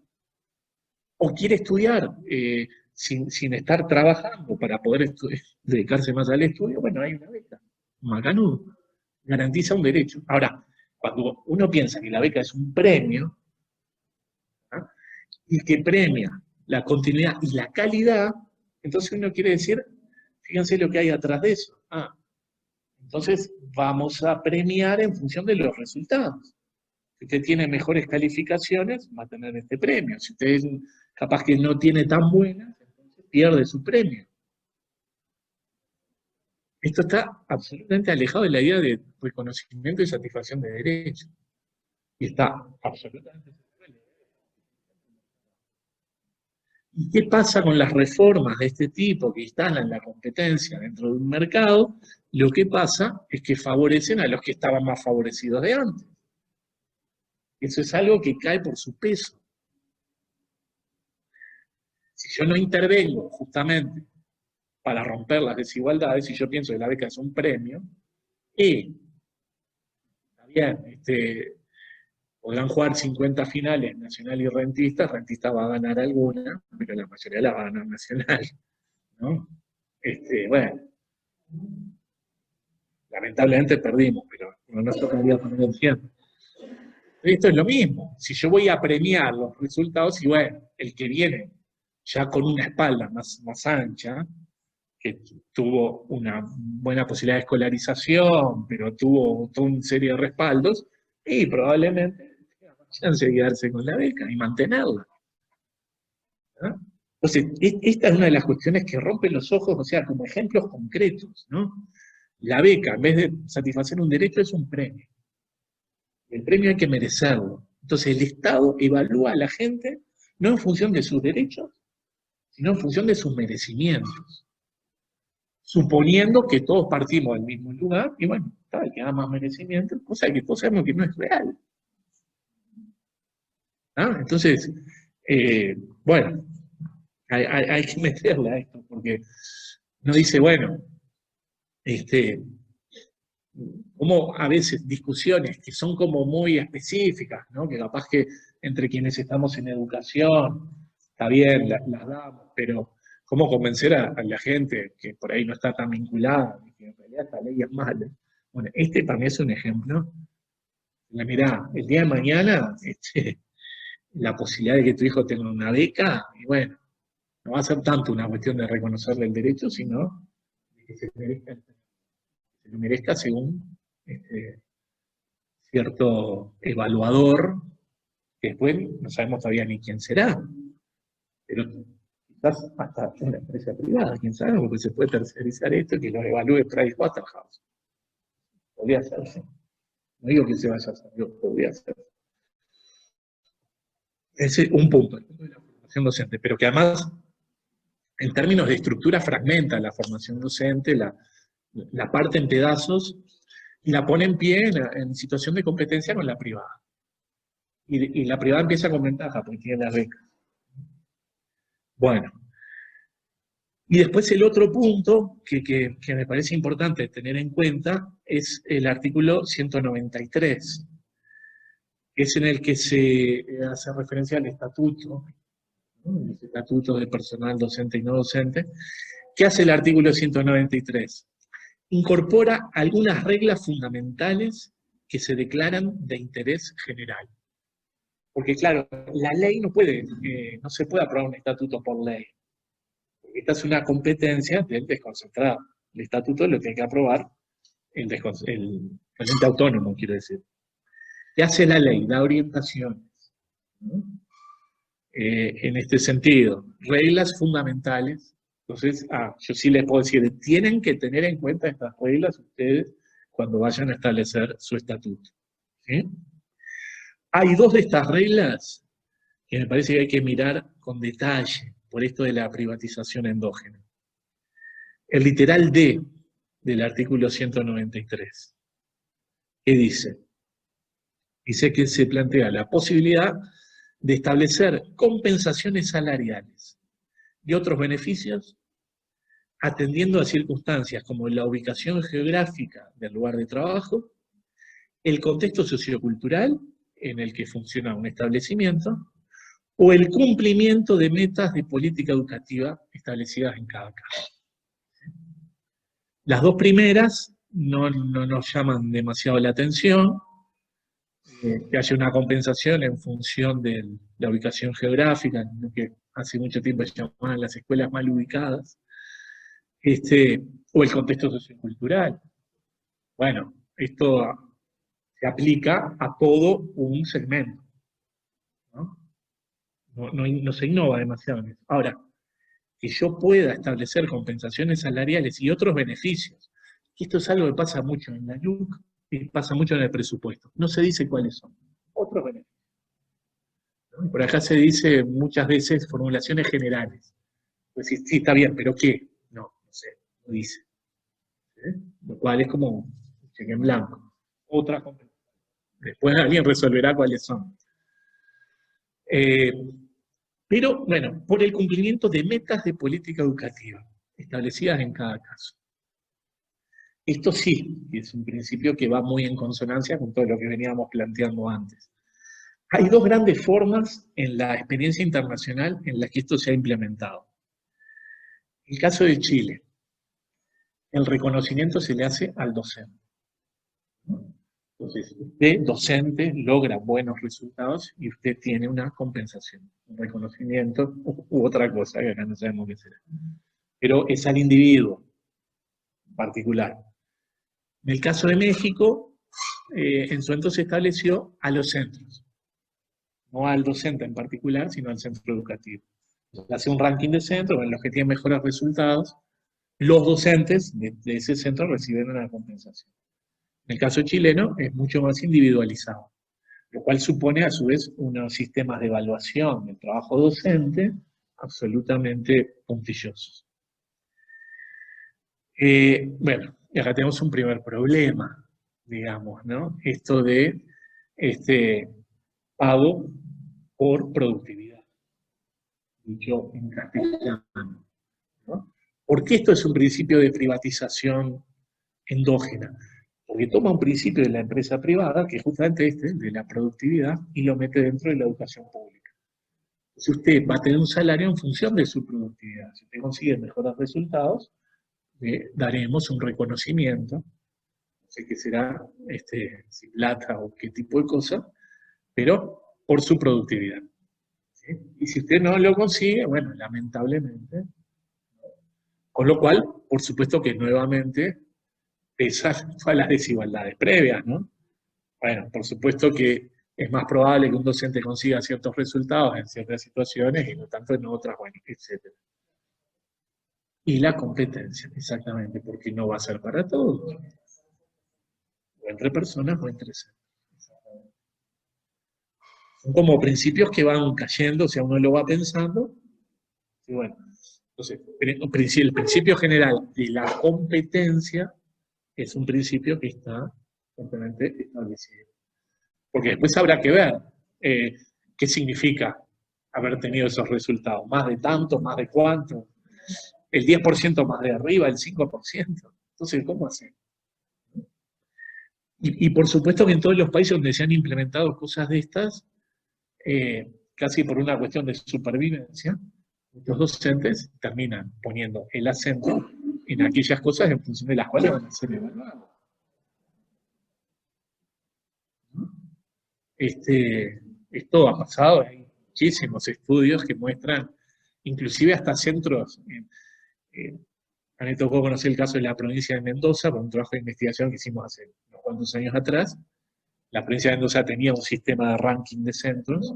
O quiere estudiar sin estar trabajando para poder dedicarse más al estudio, bueno, hay una beca. Macanudo. Garantiza un derecho. Ahora, cuando uno piensa que la beca es un premio, y que premia la continuidad y la calidad, entonces uno quiere decir, fíjense lo que hay atrás de eso. Entonces vamos a premiar en función de los resultados. Si usted tiene mejores calificaciones, va a tener este premio. Si usted capaz que no tiene tan buenas, entonces pierde su premio. Esto está absolutamente alejado de la idea de reconocimiento y satisfacción de derechos. Y está absolutamente. ¿Y qué pasa con las reformas de este tipo que instalan la competencia dentro de un mercado? Lo que pasa es que favorecen a los que estaban más favorecidos de antes. Eso es algo que cae por su peso. Si yo no intervengo justamente para romper las desigualdades, si yo pienso que la beca es un premio, está bien, podrán jugar 50 finales Nacional y Rentista va a ganar alguna, pero la mayoría la va a ganar Nacional, ¿no? Bueno, lamentablemente perdimos, pero no nos tocaría poner en cierto. Esto es lo mismo, si yo voy a premiar los resultados, y bueno, el que viene ya con una espalda más ancha, que tuvo una buena posibilidad de escolarización, pero tuvo toda una serie de respaldos, y probablemente tenga más chance de quedarse con la beca y mantenerla, ¿no? Entonces, esta es una de las cuestiones que rompen los ojos, o sea, como ejemplos concretos, ¿no? La beca, en vez de satisfacer un derecho, es un premio. El premio hay que merecerlo. Entonces, el Estado evalúa a la gente no en función de sus derechos, sino en función de sus merecimientos. Suponiendo que todos partimos del mismo lugar, y bueno, el que da más merecimiento, cosa que todos sabemos que no es real. Entonces, bueno, hay que meterle a esto, porque no dice, bueno, como a veces discusiones que son como muy específicas, ¿no? Que capaz que entre quienes estamos en educación, está bien, las damos, pero cómo convencer a la gente que por ahí no está tan vinculada, que en realidad esta ley es mala. Bueno, para mí es un ejemplo. Mirá, el día de mañana, la posibilidad de que tu hijo tenga una beca, y bueno, no va a ser tanto una cuestión de reconocerle el derecho, sino de que se lo merezca según cierto evaluador, que después no sabemos todavía ni quién será, pero quizás hasta una empresa privada, quién sabe, porque se puede tercerizar esto y que lo evalúe Pricewaterhouse. Podría hacerse. No digo que se vaya a hacer, digo, podría hacerse. Ese es un punto, el punto de la formación docente, pero que además, en términos de estructura, fragmenta la formación docente, la parte en pedazos y la pone en pie en situación de competencia con la privada. Y la privada empieza con ventaja porque tiene las becas. Bueno, y después el otro punto que me parece importante tener en cuenta es el artículo 193, que es en el que se hace referencia al estatuto, ¿no? El estatuto de personal docente y no docente. ¿Qué hace el artículo 193? Incorpora algunas reglas fundamentales que se declaran de interés general. Porque claro, la ley no se puede aprobar un estatuto por ley. Esta es una competencia del desconcentrado. El estatuto lo tiene que aprobar el ente autónomo, quiero decir. ¿Qué hace la ley? Da orientaciones, ¿no? En este sentido, reglas fundamentales. Entonces, yo sí les puedo decir, tienen que tener en cuenta estas reglas ustedes cuando vayan a establecer su estatuto, ¿sí? Hay dos de estas reglas que me parece que hay que mirar con detalle por esto de la privatización endógena. El literal D del artículo 193. ¿Qué dice? Dice que se plantea la posibilidad de establecer compensaciones salariales y otros beneficios atendiendo a circunstancias como la ubicación geográfica del lugar de trabajo, el contexto sociocultural en el que funciona un establecimiento, o el cumplimiento de metas de política educativa establecidas en cada caso. Las dos primeras no nos llaman demasiado la atención, que haya una compensación en función de la ubicación geográfica, lo que hace mucho tiempo se llamaban las escuelas mal ubicadas, o el contexto sociocultural. Bueno, esto se aplica a todo un segmento, ¿no? No se innova demasiado en eso. Ahora, que yo pueda establecer compensaciones salariales y otros beneficios, que esto es algo que pasa mucho en la LUC y pasa mucho en el presupuesto. No se dice cuáles son. Otros beneficios. ¿No? Por acá se dice muchas veces formulaciones generales. Pues sí, sí, está bien, pero ¿qué? No sé, no dice. ¿Sí? Lo cual es como un cheque en blanco. Otras compensaciones. Después alguien resolverá cuáles son. Eh, pero, bueno, por el cumplimiento de metas de política educativa establecidas en cada caso. Esto sí, es un principio que va muy en consonancia con todo lo que veníamos planteando antes. Hay dos grandes formas en la experiencia internacional en las que esto se ha implementado. El caso de Chile, el reconocimiento se le hace al docente. Entonces, usted, docente, logra buenos resultados y usted tiene una compensación, un reconocimiento u otra cosa, que acá no sabemos qué será. Pero es al individuo en particular. En el caso de México, en su entonces se estableció a los centros, no al docente en particular, sino al centro educativo. Se hace un ranking de centros en los que tienen mejores resultados, los docentes de ese centro reciben una compensación. En el caso chileno es mucho más individualizado, lo cual supone a su vez unos sistemas de evaluación del trabajo docente absolutamente puntillosos. Bueno, y acá tenemos un primer problema, digamos, ¿no? Esto de pago por productividad, dicho en castellano, ¿no? ¿Por qué esto es un principio de privatización endógena? Porque toma un principio de la empresa privada, que es justamente de la productividad, y lo mete dentro de la educación pública. Si usted va a tener un salario en función de su productividad, si usted consigue mejores resultados, daremos un reconocimiento, no sé qué será, si plata o qué tipo de cosa, pero por su productividad. ¿Sí? Y si usted no lo consigue, bueno, lamentablemente. Con lo cual, por supuesto que nuevamente pesan todas las desigualdades previas, ¿no? Bueno, por supuesto que es más probable que un docente consiga ciertos resultados en ciertas situaciones y no tanto en otras, bueno, etc. Y la competencia, exactamente, porque no va a ser para todos, o entre personas o entre seres. Son como principios que van cayendo, o sea, uno lo va pensando, y bueno, entonces, el principio general de la competencia es un principio que está completamente establecido. Porque después habrá que ver qué significa haber tenido esos resultados. Más de tanto, más de cuánto, el 10% más de arriba, el 5%. Entonces, ¿cómo hacer? Y por supuesto que en todos los países donde se han implementado cosas de estas, casi por una cuestión de supervivencia, los docentes terminan poniendo el acento en aquellas cosas en función de las cuales van a ser evaluados. ¿No? Esto ha pasado, hay muchísimos estudios que muestran, inclusive hasta centros, a mí me tocó conocer el caso de la provincia de Mendoza, por un trabajo de investigación que hicimos hace unos cuantos años atrás. La provincia de Mendoza tenía un sistema de ranking de centros,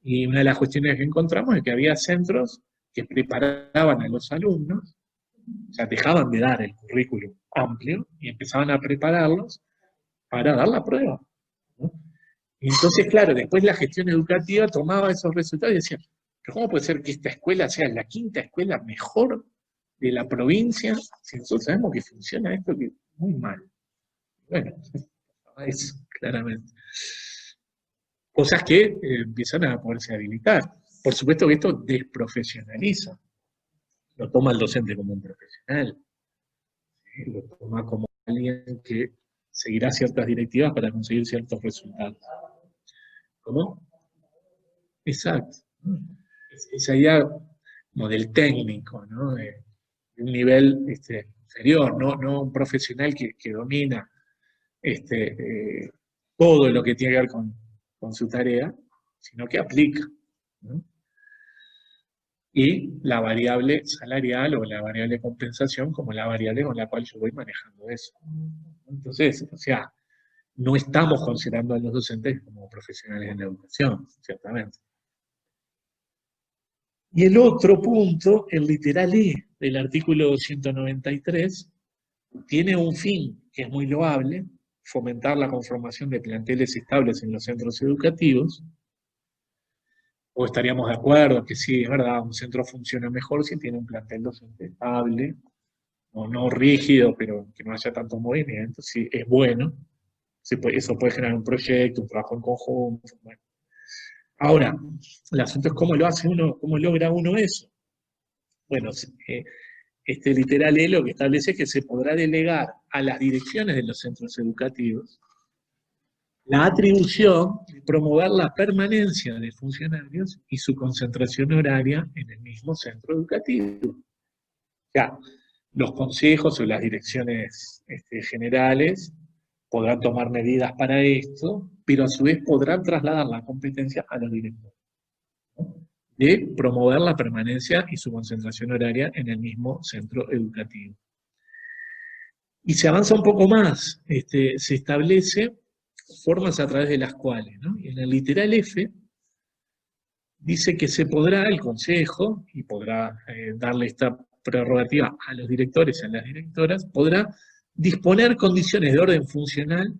y una de las cuestiones que encontramos es que había centros que preparaban a los alumnos, o sea, dejaban de dar el currículum amplio y empezaban a prepararlos para dar la prueba, ¿no? Y entonces, claro, después la gestión educativa tomaba esos resultados y decía, pero ¿cómo puede ser que esta escuela sea la quinta escuela mejor de la provincia si nosotros sabemos que funciona esto que muy mal? Bueno, es claramente. Cosas que empiezan a poderse habilitar. Por supuesto que esto desprofesionaliza. Lo toma el docente como un profesional. ¿Sí? Lo toma como alguien que seguirá ciertas directivas para conseguir ciertos resultados. ¿Cómo? Exacto. Esa idea como del técnico, ¿no? De un nivel inferior, no un profesional que domina todo lo que tiene que ver con su tarea, sino que aplica, ¿no? Y la variable salarial o la variable compensación como la variable con la cual yo voy manejando eso. Entonces, o sea, no estamos considerando a los docentes como profesionales en la educación, ciertamente. Y el otro punto, el literal E del artículo 193, tiene un fin que es muy loable, fomentar la conformación de planteles estables en los centros educativos. O estaríamos de acuerdo que sí, es verdad, un centro funciona mejor si tiene un plantel docente estable, o no rígido, pero que no haya tanto movimiento, sí, es bueno. Eso puede generar un proyecto, un trabajo en conjunto. Bueno. Ahora, el asunto es cómo lo hace uno, cómo logra uno eso. Bueno, este literal E lo que establece es que se podrá delegar a las direcciones de los centros educativos la atribución de promover la permanencia de funcionarios y su concentración horaria en el mismo centro educativo. Ya, los consejos o las direcciones generales podrán tomar medidas para esto, pero a su vez podrán trasladar la competencia a los directores, ¿no? De promover la permanencia y su concentración horaria en el mismo centro educativo. Y se avanza un poco más, se establece formas a través de las cuales, ¿no? Y en el literal F dice que se podrá, el Consejo, y podrá darle esta prerrogativa a los directores y a las directoras, podrá disponer condiciones de orden funcional,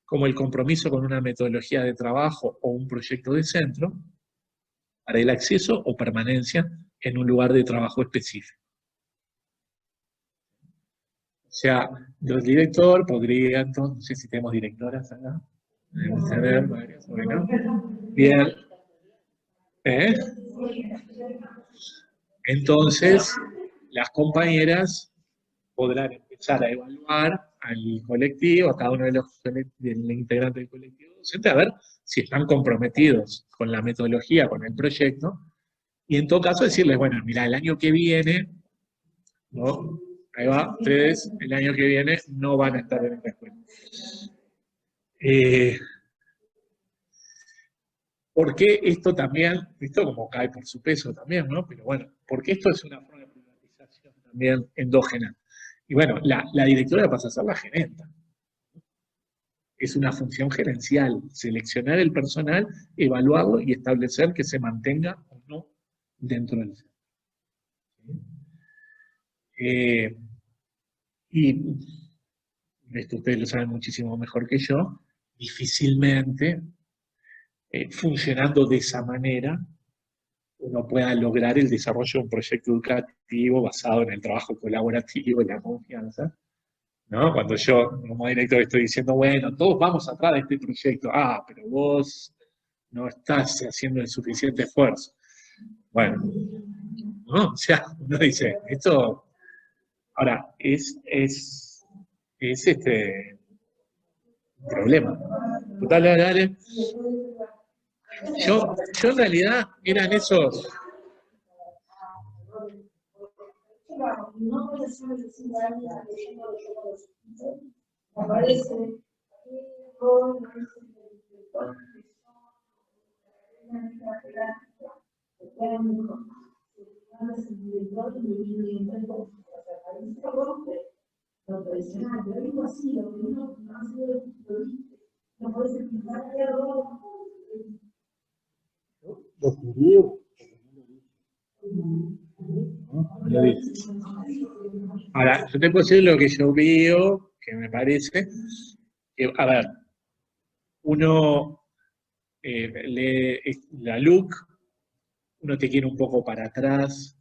como el compromiso con una metodología de trabajo o un proyecto de centro, para el acceso o permanencia en un lugar de trabajo específico. O sea, el director podría, entonces, no sé si tenemos directoras acá. Bueno, bien. Entonces, las compañeras podrán empezar a evaluar al colectivo, a cada uno de los integrantes del colectivo docente, a ver si están comprometidos con la metodología, con el proyecto, y en todo caso decirles, bueno, mira, el año que viene, ¿no? Ahí va, ustedes el año que viene no van a estar en esta escuela. Porque esto también, esto como cae por su peso también, ¿no? Pero bueno, porque esto es una forma de privatización también endógena. Y bueno, la directora pasa a ser la gerenta. Es una función gerencial, seleccionar el personal, evaluarlo y establecer que se mantenga o no dentro del centro. Y esto ustedes lo saben muchísimo mejor que yo, difícilmente funcionando de esa manera uno pueda lograr el desarrollo de un proyecto educativo basado en el trabajo colaborativo y la confianza, ¿no? Cuando yo como director estoy diciendo, bueno, todos vamos atrás de este proyecto, pero vos no estás haciendo el suficiente esfuerzo. Bueno, ¿no? O sea, uno dice, esto, ahora, es un problema. Dale, dale. Yo en realidad eran esos. Lo judíos. Lo dice. Ahora, yo te puedo decir lo que yo veo, que me parece, que, a ver, uno lee la LUC, uno te quiere un poco para atrás,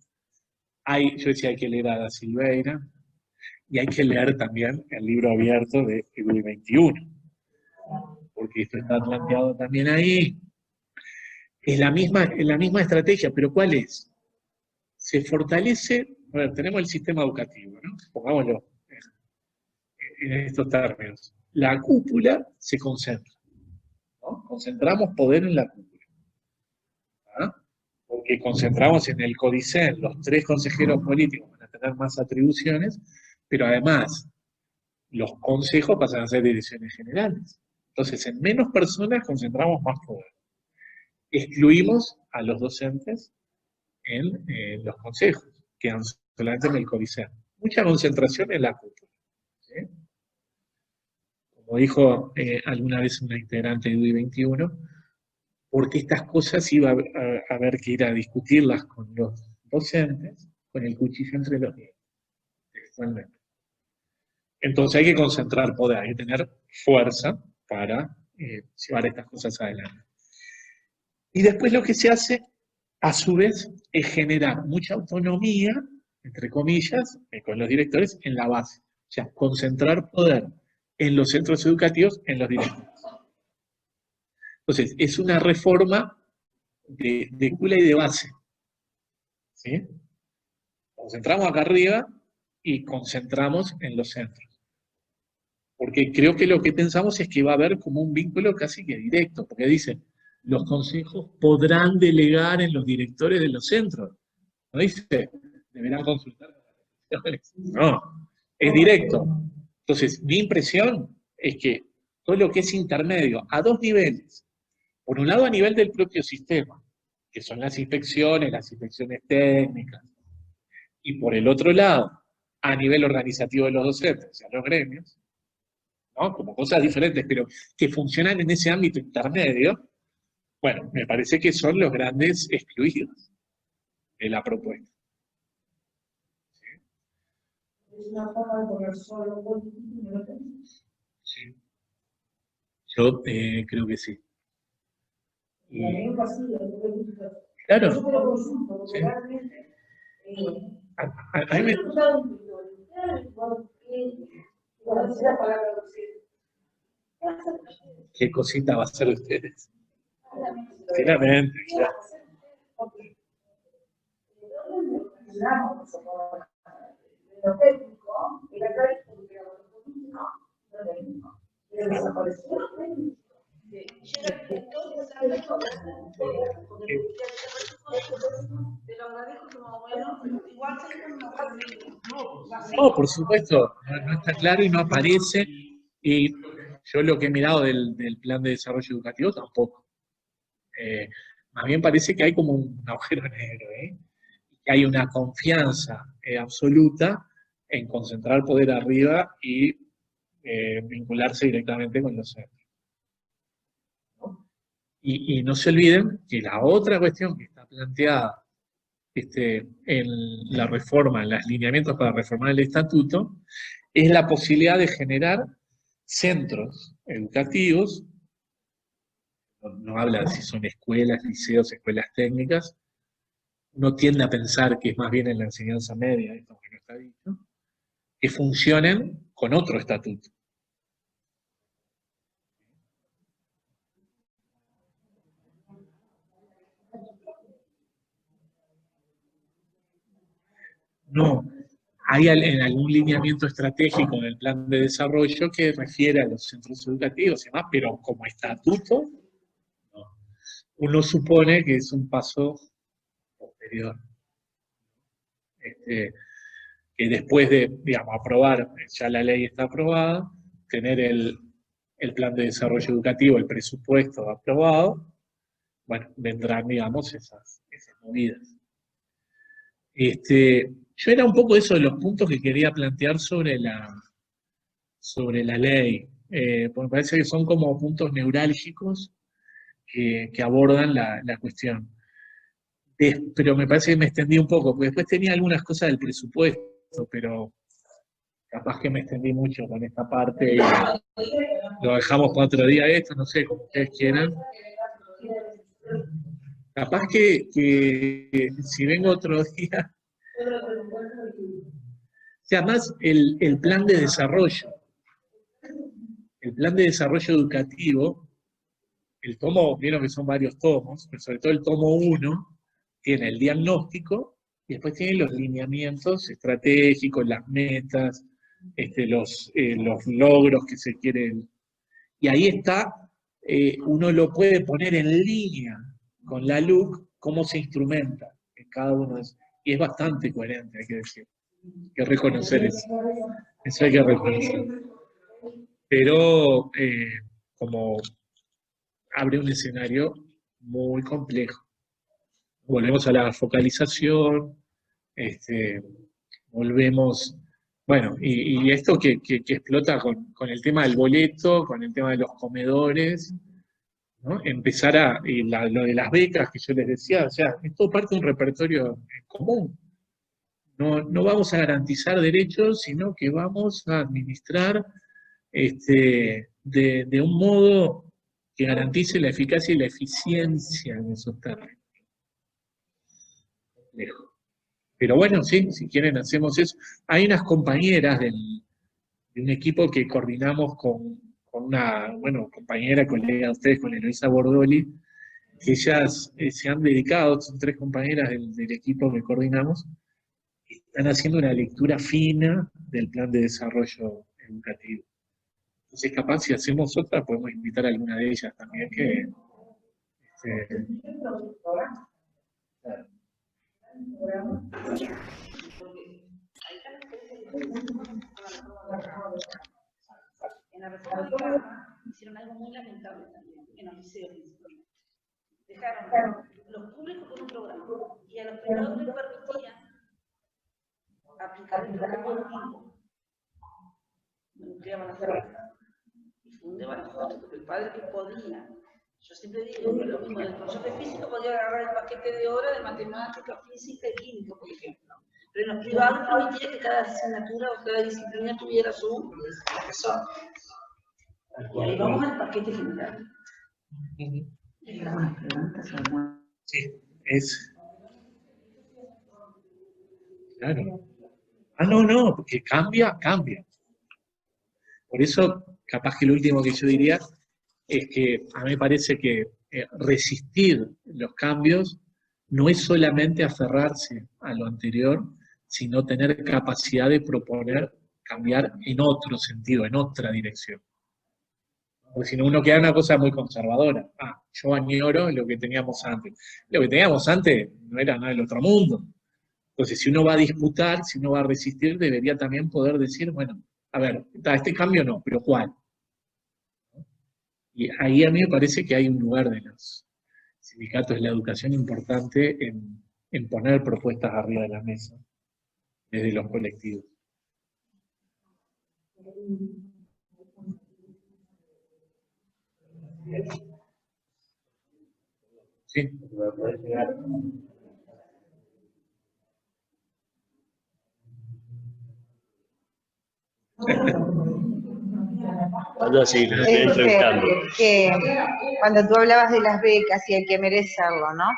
yo decía hay que leer a Da Silveira, y hay que leer también el libro abierto de EDUI 21, porque esto está planteado también ahí. Es la misma estrategia, pero ¿cuál es? Se fortalece, a ver, tenemos el sistema educativo, ¿no? Pongámoslo en estos términos. La cúpula se concentra, ¿no? Concentramos poder en la cúpula, ¿ah? Porque concentramos en el CODICEN, los 3 consejeros políticos van a tener más atribuciones, pero además los consejos pasan a ser direcciones generales. Entonces, en menos personas concentramos más poder. Excluimos a los docentes en los consejos, quedan solamente en el CODICEN. Mucha concentración en la cúpula. ¿Sí? Como dijo alguna vez una integrante de DUI 21, porque estas cosas iba a haber que ir a discutirlas con los docentes, con el cuchillo entre los dientes, textualmente. Entonces hay que concentrar poder, hay que tener fuerza para llevar estas cosas adelante. Y después lo que se hace, a su vez, es generar mucha autonomía, entre comillas, con los directores en la base. O sea, concentrar poder en los centros educativos, en los directores. Entonces, es una reforma de cula y de base. ¿Sí? Concentramos acá arriba y concentramos en los centros. Porque creo que lo que pensamos es que va a haber como un vínculo casi que directo, porque dice, los consejos podrán delegar en los directores de los centros. No dice, deberán consultar con las direcciones. No, es directo. Entonces, mi impresión es que todo lo que es intermedio, a dos niveles. Por un lado, a nivel del propio sistema, que son las inspecciones técnicas. Y por el otro lado, a nivel organizativo de los docentes, o sea, los gremios, ¿no? Como cosas diferentes, pero que funcionan en ese ámbito intermedio, bueno, me parece que son los grandes excluidos de la propuesta. Es una forma de poner solo político. Sí. Yo creo que sí. Claro. Sí. A mí me... ¿Qué cosita va a hacer ustedes? Finalmente, claro. No, por supuesto, no está claro y no aparece. Y yo lo que he mirado del plan de desarrollo educativo tampoco. Más bien parece que hay como un agujero negro, que hay una confianza absoluta en concentrar poder arriba y vincularse directamente con los centros. ¿No? Y no se olviden que la otra cuestión que está planteada en la reforma, en los lineamientos para reformar el estatuto, es la posibilidad de generar centros educativos, no habla de si son escuelas, liceos, escuelas técnicas, uno tiende a pensar que es más bien en la enseñanza media, esto que no está dicho, que funcionen con otro estatuto. No, hay en algún lineamiento estratégico del plan de desarrollo que refiere a los centros educativos y demás, pero como estatuto, no. Uno supone que es un paso posterior. Que después de, digamos, aprobar, ya la ley está aprobada, tener el plan de desarrollo educativo, el presupuesto aprobado, bueno, vendrán, digamos, esas movidas. Yo era un poco eso de los puntos que quería plantear sobre la ley, porque me parece que son como puntos neurálgicos que abordan la cuestión. Pero me parece que me extendí un poco, porque después tenía algunas cosas del presupuesto, pero capaz que me extendí mucho con esta parte y lo dejamos para otro día esto, no sé, como ustedes quieran. Capaz que si vengo otro día, o sea, más el plan de desarrollo. El plan de desarrollo educativo, el tomo, vieron que son varios tomos, pero sobre todo el tomo 1, tiene el diagnóstico y después tiene los lineamientos estratégicos, las metas, los logros que se quieren. Y ahí está, uno lo puede poner en línea con la LUC, cómo se instrumenta en cada uno de esos. Y es bastante coherente, hay que decir. Hay que reconocer eso. Eso hay que reconocer. Pero, como abre un escenario muy complejo. Volvemos a la focalización, volvemos, bueno, y esto que explota con el tema del boleto, con el tema de los comedores, ¿no? Empezar lo de las becas que yo les decía, o sea, es todo parte de un repertorio común. No vamos a garantizar derechos, sino que vamos a administrar de un modo que garantice la eficacia y la eficiencia en esos términos. Lejos. Pero bueno, sí, si quieren hacemos eso. Hay unas compañeras de un equipo que coordinamos con una, bueno, compañera, colega de ustedes, con Eloisa Bordoli, que ellas se han dedicado, son 3 compañeras del equipo que coordinamos, están haciendo una lectura fina del plan de desarrollo educativo. Entonces, capaz si hacemos otra, podemos invitar a alguna de ellas también que... En la reforma del Parma hicieron algo muy lamentable también en los liceos. Dejaron los públicos con un programa y a los privados les permitían aplicar el programa a tiempo. No nucleaban la cerveza. Y fue un debate justo porque el padre que podía, yo siempre digo que lo mismo del profesor de física podía agarrar el paquete de horas de matemática, física y química, por ejemplo. Pero en los privados permitía que cada asignatura o cada disciplina tuviera su profesor. Y ahí vamos al paquete general. Sí, es... Claro. No, porque cambia. Por eso, capaz que lo último que yo diría es que a mí me parece que resistir los cambios no es solamente aferrarse a lo anterior, sino tener capacidad de proponer cambiar en otro sentido, en otra dirección. Porque si no, uno queda una cosa muy conservadora. Yo añoro lo que teníamos antes. Lo que teníamos antes no era nada del otro mundo. Entonces, si uno va a disputar, si uno va a resistir, debería también poder decir, bueno, a ver, este cambio no, pero ¿cuál? Y ahí a mí me parece que hay un lugar de los sindicatos de la educación importante en poner propuestas arriba de la mesa, desde los colectivos. Sí. Algo así, dentro del cambio. Que cuando tú hablabas de las becas y hay que merecerlo, ¿no?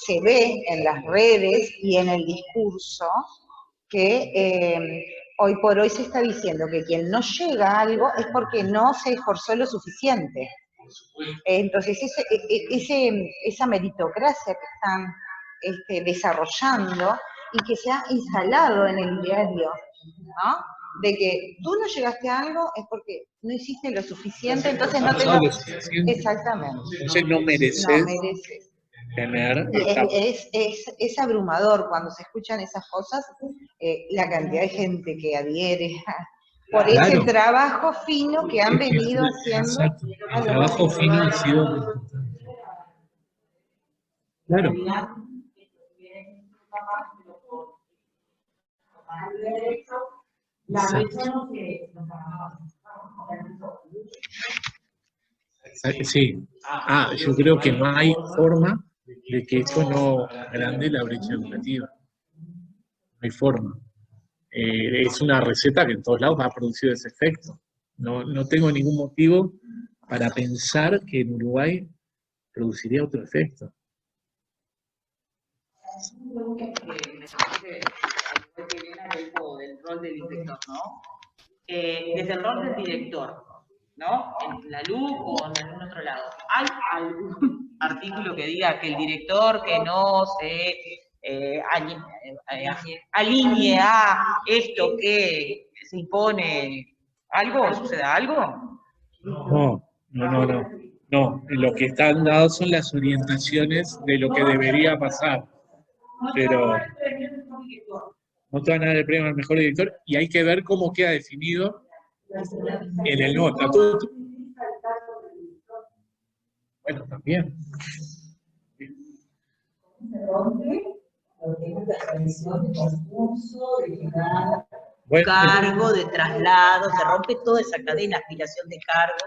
Se ve en las redes y en el discurso que hoy por hoy se está diciendo que quien no llega a algo es porque no se esforzó lo suficiente. Entonces, esa meritocracia que están desarrollando y que se ha instalado en el diario, ¿no? De que tú no llegaste a algo es porque no hiciste lo suficiente, entonces no te lo... Exactamente. Entonces no mereces tener... Es abrumador cuando se escuchan esas cosas, la cantidad de gente que adhiere por ese trabajo fino que han venido haciendo. Exacto. El trabajo fino ha sido muy importante. Claro. Sí. Yo creo que no hay forma de que esto no agrande la brecha educativa. No hay forma. Es una receta que en todos lados ha producido ese efecto. No tengo ningún motivo para pensar que en Uruguay produciría otro efecto. Del rol del director, ¿no? Desde el rol del director, ¿no? En la LUC o en algún otro lado. ¿Hay algún artículo que diga que el director que no se alinee a esto que se impone algo, suceda algo? No. Lo que están dados son las orientaciones de lo que debería pasar. Pero no te van a dar el premio al mejor director y hay que ver cómo queda definido en el nuevo estatuto. Bueno, también. Se rompe lo que es la tradición de concurso, de llegar. Bueno, Cargo, de traslado, se rompe toda esa cadena, aspiración de cargo.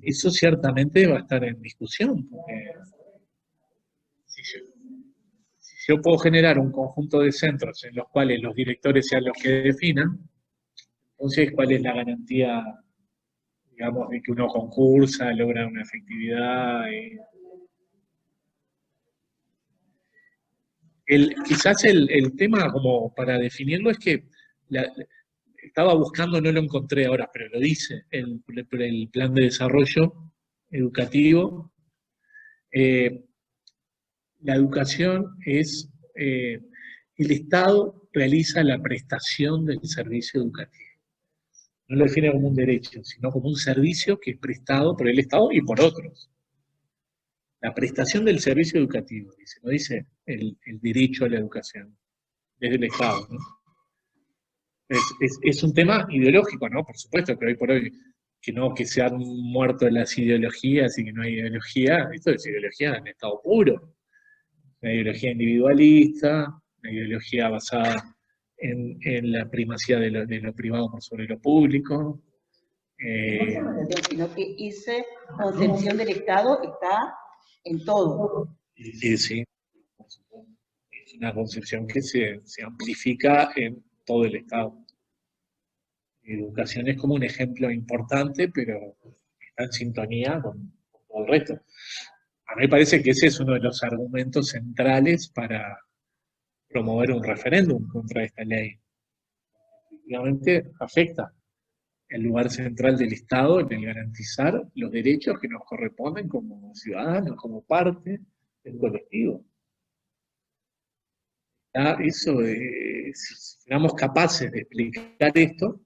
eso ciertamente va a estar en discusión, porque si yo puedo generar un conjunto de centros en los cuales los directores sean los que definan, entonces, ¿cuál es la garantía, digamos, de que uno concursa, logra una efectividad? Quizás el tema, como para definirlo, es que estaba buscando, no lo encontré ahora, pero lo dice el plan de desarrollo educativo. La educación es, el Estado realiza la prestación del servicio educativo. No lo define como un derecho, sino como un servicio que es prestado por el Estado y por otros. La prestación del servicio educativo, dice, no dice el derecho a la educación, desde el Estado, ¿no? Es un tema ideológico, ¿no? Por supuesto que hoy por hoy, que no, que se han muerto las ideologías y que no hay ideología, esto es ideología en estado puro. Una ideología individualista, una ideología basada en la primacía de lo privado por sobre lo público. Sino que esa concepción del Estado está en todo. Sí, por supuesto. Es una concepción que se amplifica en todo el Estado. Educación es como un ejemplo importante, pero está en sintonía con todo el resto. A mí me parece que ese es uno de los argumentos centrales para promover un referéndum contra esta ley. Efectivamente, afecta el lugar central del Estado en el garantizar los derechos que nos corresponden como ciudadanos, como parte del colectivo. Eso, si fuéramos capaces de explicar esto,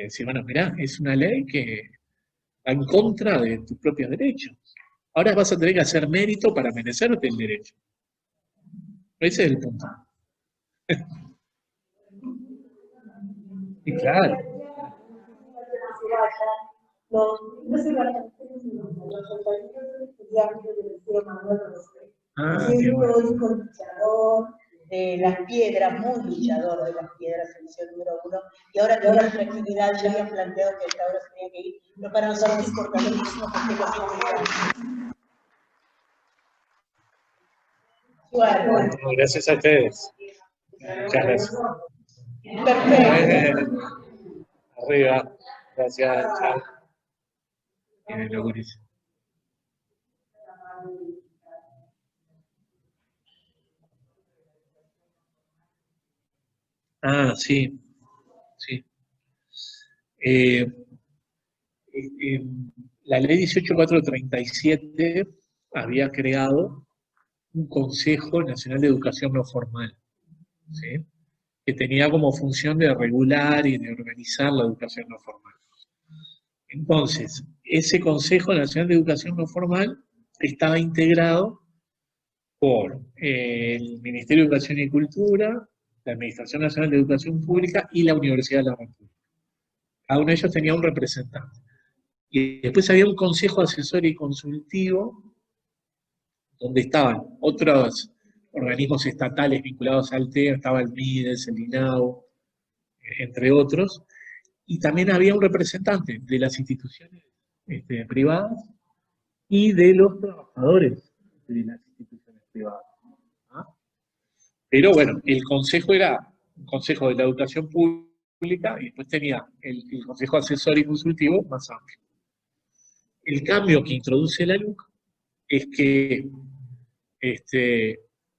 si bueno, mirá, es una ley que va en contra de tus propios derechos. Ahora vas a tener que hacer mérito para merecerte el derecho. Ese es el punto. Y claro. No se van a los compañeros estudiantes del Liceo Manuel Rosé. Qué bueno. Histórico, luchador, De las piedras, muy luchador de las piedras, selección número 1. Y ahora que nuestra actividad ya habían planteado que esta hora se tenía que ir, pero para nosotros es importantísimo porque lo hacemos. Bueno, gracias a ustedes. Muchas gracias. Perfecto. Arriba. Gracias. Chao. Tienen lo buenísimo. Sí. Sí. Eh, la ley 18437 había creado un Consejo Nacional de Educación No Formal, ¿sí? Que tenía como función de regular y de organizar la educación no formal. Entonces, ese Consejo Nacional de Educación No Formal estaba integrado por el Ministerio de Educación y Cultura, la Administración Nacional de Educación Pública y la Universidad de la República. Cada uno de ellos tenía un representante. Y después había un consejo asesor y consultivo, donde estaban otros organismos estatales vinculados al tema, estaba el MIDES, el INAU, entre otros, y también había un representante de las instituciones privadas y de los trabajadores de las instituciones privadas. ¿Ah? Pero bueno, el consejo era un consejo de la educación pública y después tenía el consejo asesor y consultivo más amplio. El cambio que introduce la LUC es que,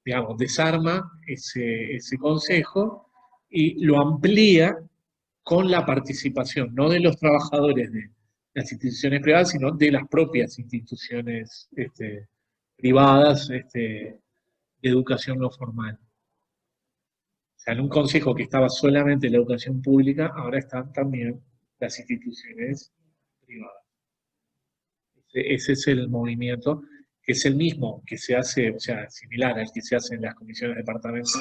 digamos, desarma ese consejo y lo amplía con la participación, no de los trabajadores de las instituciones privadas, sino de las propias instituciones privadas de educación no formal. O sea, en un consejo que estaba solamente en la educación pública, ahora están también las instituciones privadas. Ese es el movimiento, que es el mismo que se hace, o sea, similar al que se hace en las comisiones departamentales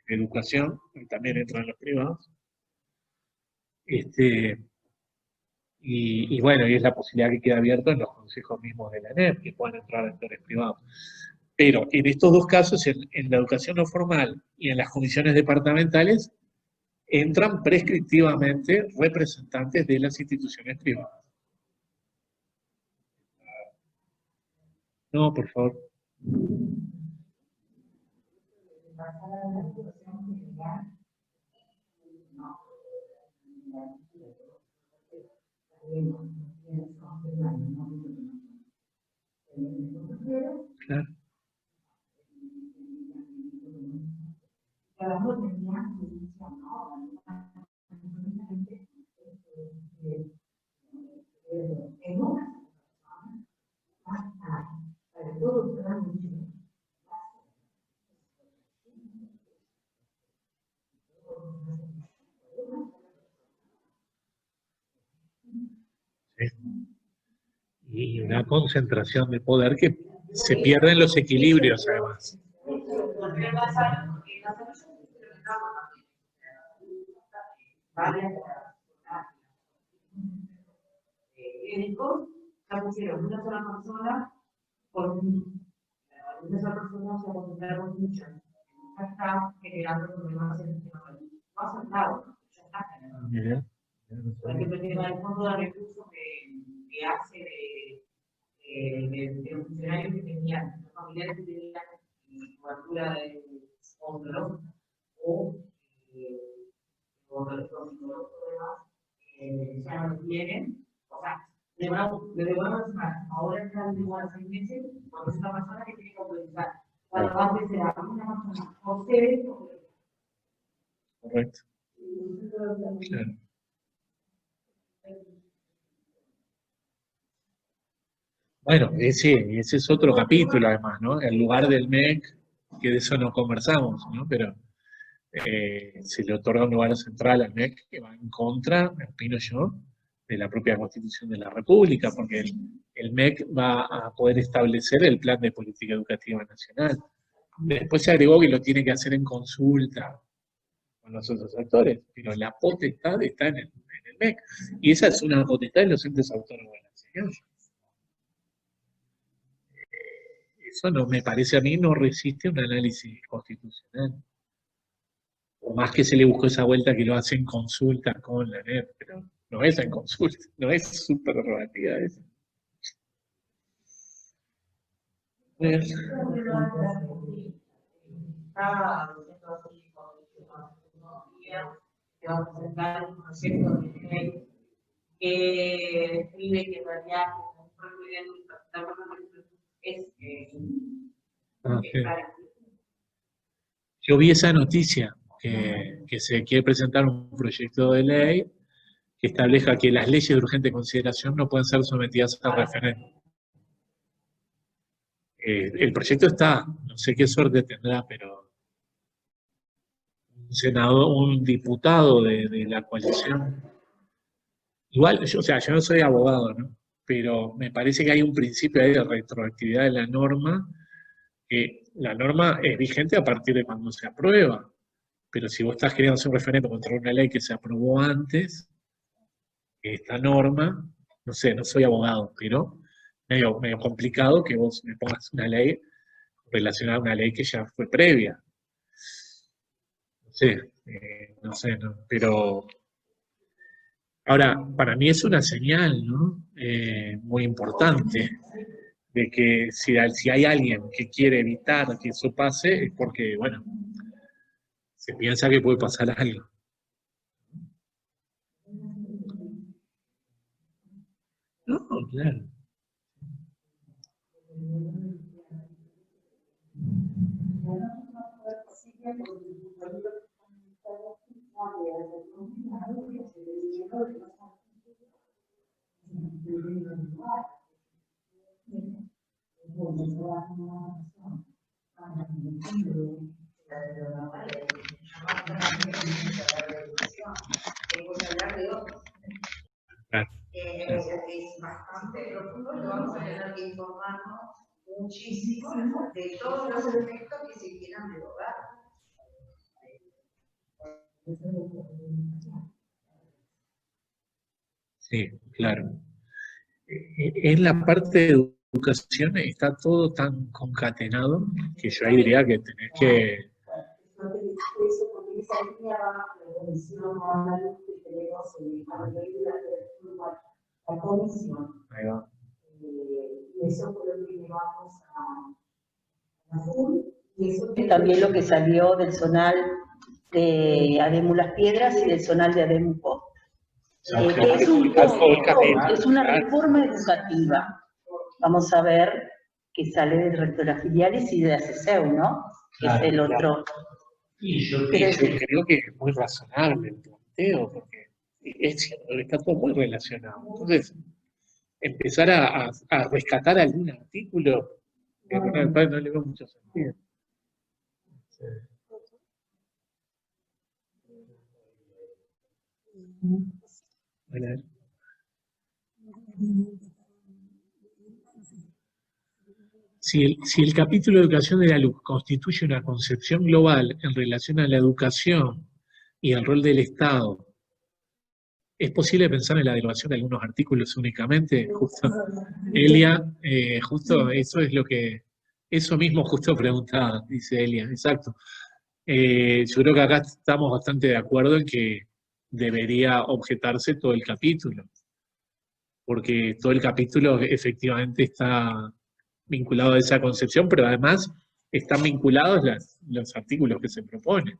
de educación, y también entran los privados. Y bueno, y es la posibilidad que queda abierta en los consejos mismos de la ANEP, que puedan entrar actores privados. Pero en estos dos casos, en la educación no formal y en las comisiones departamentales, entran prescriptivamente representantes de las instituciones privadas. No, por favor. Claro. Sí. Y una concentración de poder que se pierden los equilibrios, además. Médicos ya pusieron una sola persona por mí. Una sola persona se concentraron mucho. Ya está generando problemas en el sistema salud. No ha saltado, ya está generando. Mira. Por ejemplo, el tema del fondo de recursos que hace de los funcionarios que tenían, los familiares que tenían cobertura de oncológica o los demás, ya no lo tienen. O sea, le devoramos más. Ahora están demorados 6 meses, porque es una persona que tiene que autorizar. Cuando antes era una persona o ustedes o Correcto. Claro. Bueno, ese es otro capítulo además, ¿no? El lugar del MEC, que de eso no conversamos, ¿no? Pero se le otorga un lugar central al MEC que va en contra, me opino yo, de la propia Constitución de la República, porque el MEC va a poder establecer el plan de política educativa nacional. Después se agregó que lo tiene que hacer en consulta con los otros actores, pero la potestad está en el MEC. Y esa es una potestad de los entes autónomos de la enseñanza. Eso no me parece a mí, no resiste un análisis constitucional. Por más que se le buscó esa vuelta que lo hace en consulta con la NEP, pero no es en consulta, no es su prerrogativa eso. Bien. que va a presentar un proyecto de ley que describe que en realidad es Yo vi esa noticia, que se quiere presentar un proyecto de ley que establezca que las leyes de urgente consideración no pueden ser sometidas a referéndum. El proyecto está, no sé qué suerte tendrá, pero un senador, un diputado de la coalición, igual, o sea, yo no soy abogado, ¿no? Pero me parece que hay un principio ahí de retroactividad de la norma, que la norma es vigente a partir de cuando se aprueba, pero si vos estás queriendo hacer un referéndum contra una ley que se aprobó antes, esta norma, no sé, no soy abogado, pero medio complicado que vos me pongas una ley relacionada a una ley que ya fue previa. No sé, no, pero ahora, para mí es una señal, ¿no? Muy importante de que si hay alguien que quiere evitar que eso pase, es porque, bueno, se piensa que puede pasar algo. No, claro. Claro. Es bastante profundo, que vamos a tener que informarnos muchísimo de todos los aspectos que se quieran derogar. Sí, Claro. En la parte de educación está todo tan concatenado que yo ahí diría que tenés que... Eso porque esa línea va la comisión anual que tenemos a nivel de la comisión. Ahí va. Y eso fue lo que llevamos a full. Y eso También lo que salió del zonal de Ademu Las Piedras y del zonal de Ademu Po. Que es un poco, es una reforma educativa. Vamos a ver que sale del rector de las filiales y de ACESEU, ¿no? Que es el otro. Y yo creo que es muy razonable el planteo, porque es cierto, está todo muy relacionado. Entonces, empezar a rescatar algún artículo, no le veo mucho sentido. Bueno. Si el capítulo de educación de la luz constituye una concepción global en relación a la educación y el rol del Estado, ¿es posible pensar en la derivación de algunos artículos únicamente? Justo, Elia, justo eso es lo que, eso mismo justo preguntaba, dice Elia, exacto. Yo creo que acá estamos bastante de acuerdo en que debería objetarse todo el capítulo, porque todo el capítulo efectivamente está vinculado a esa concepción, pero además están vinculados los artículos que se proponen.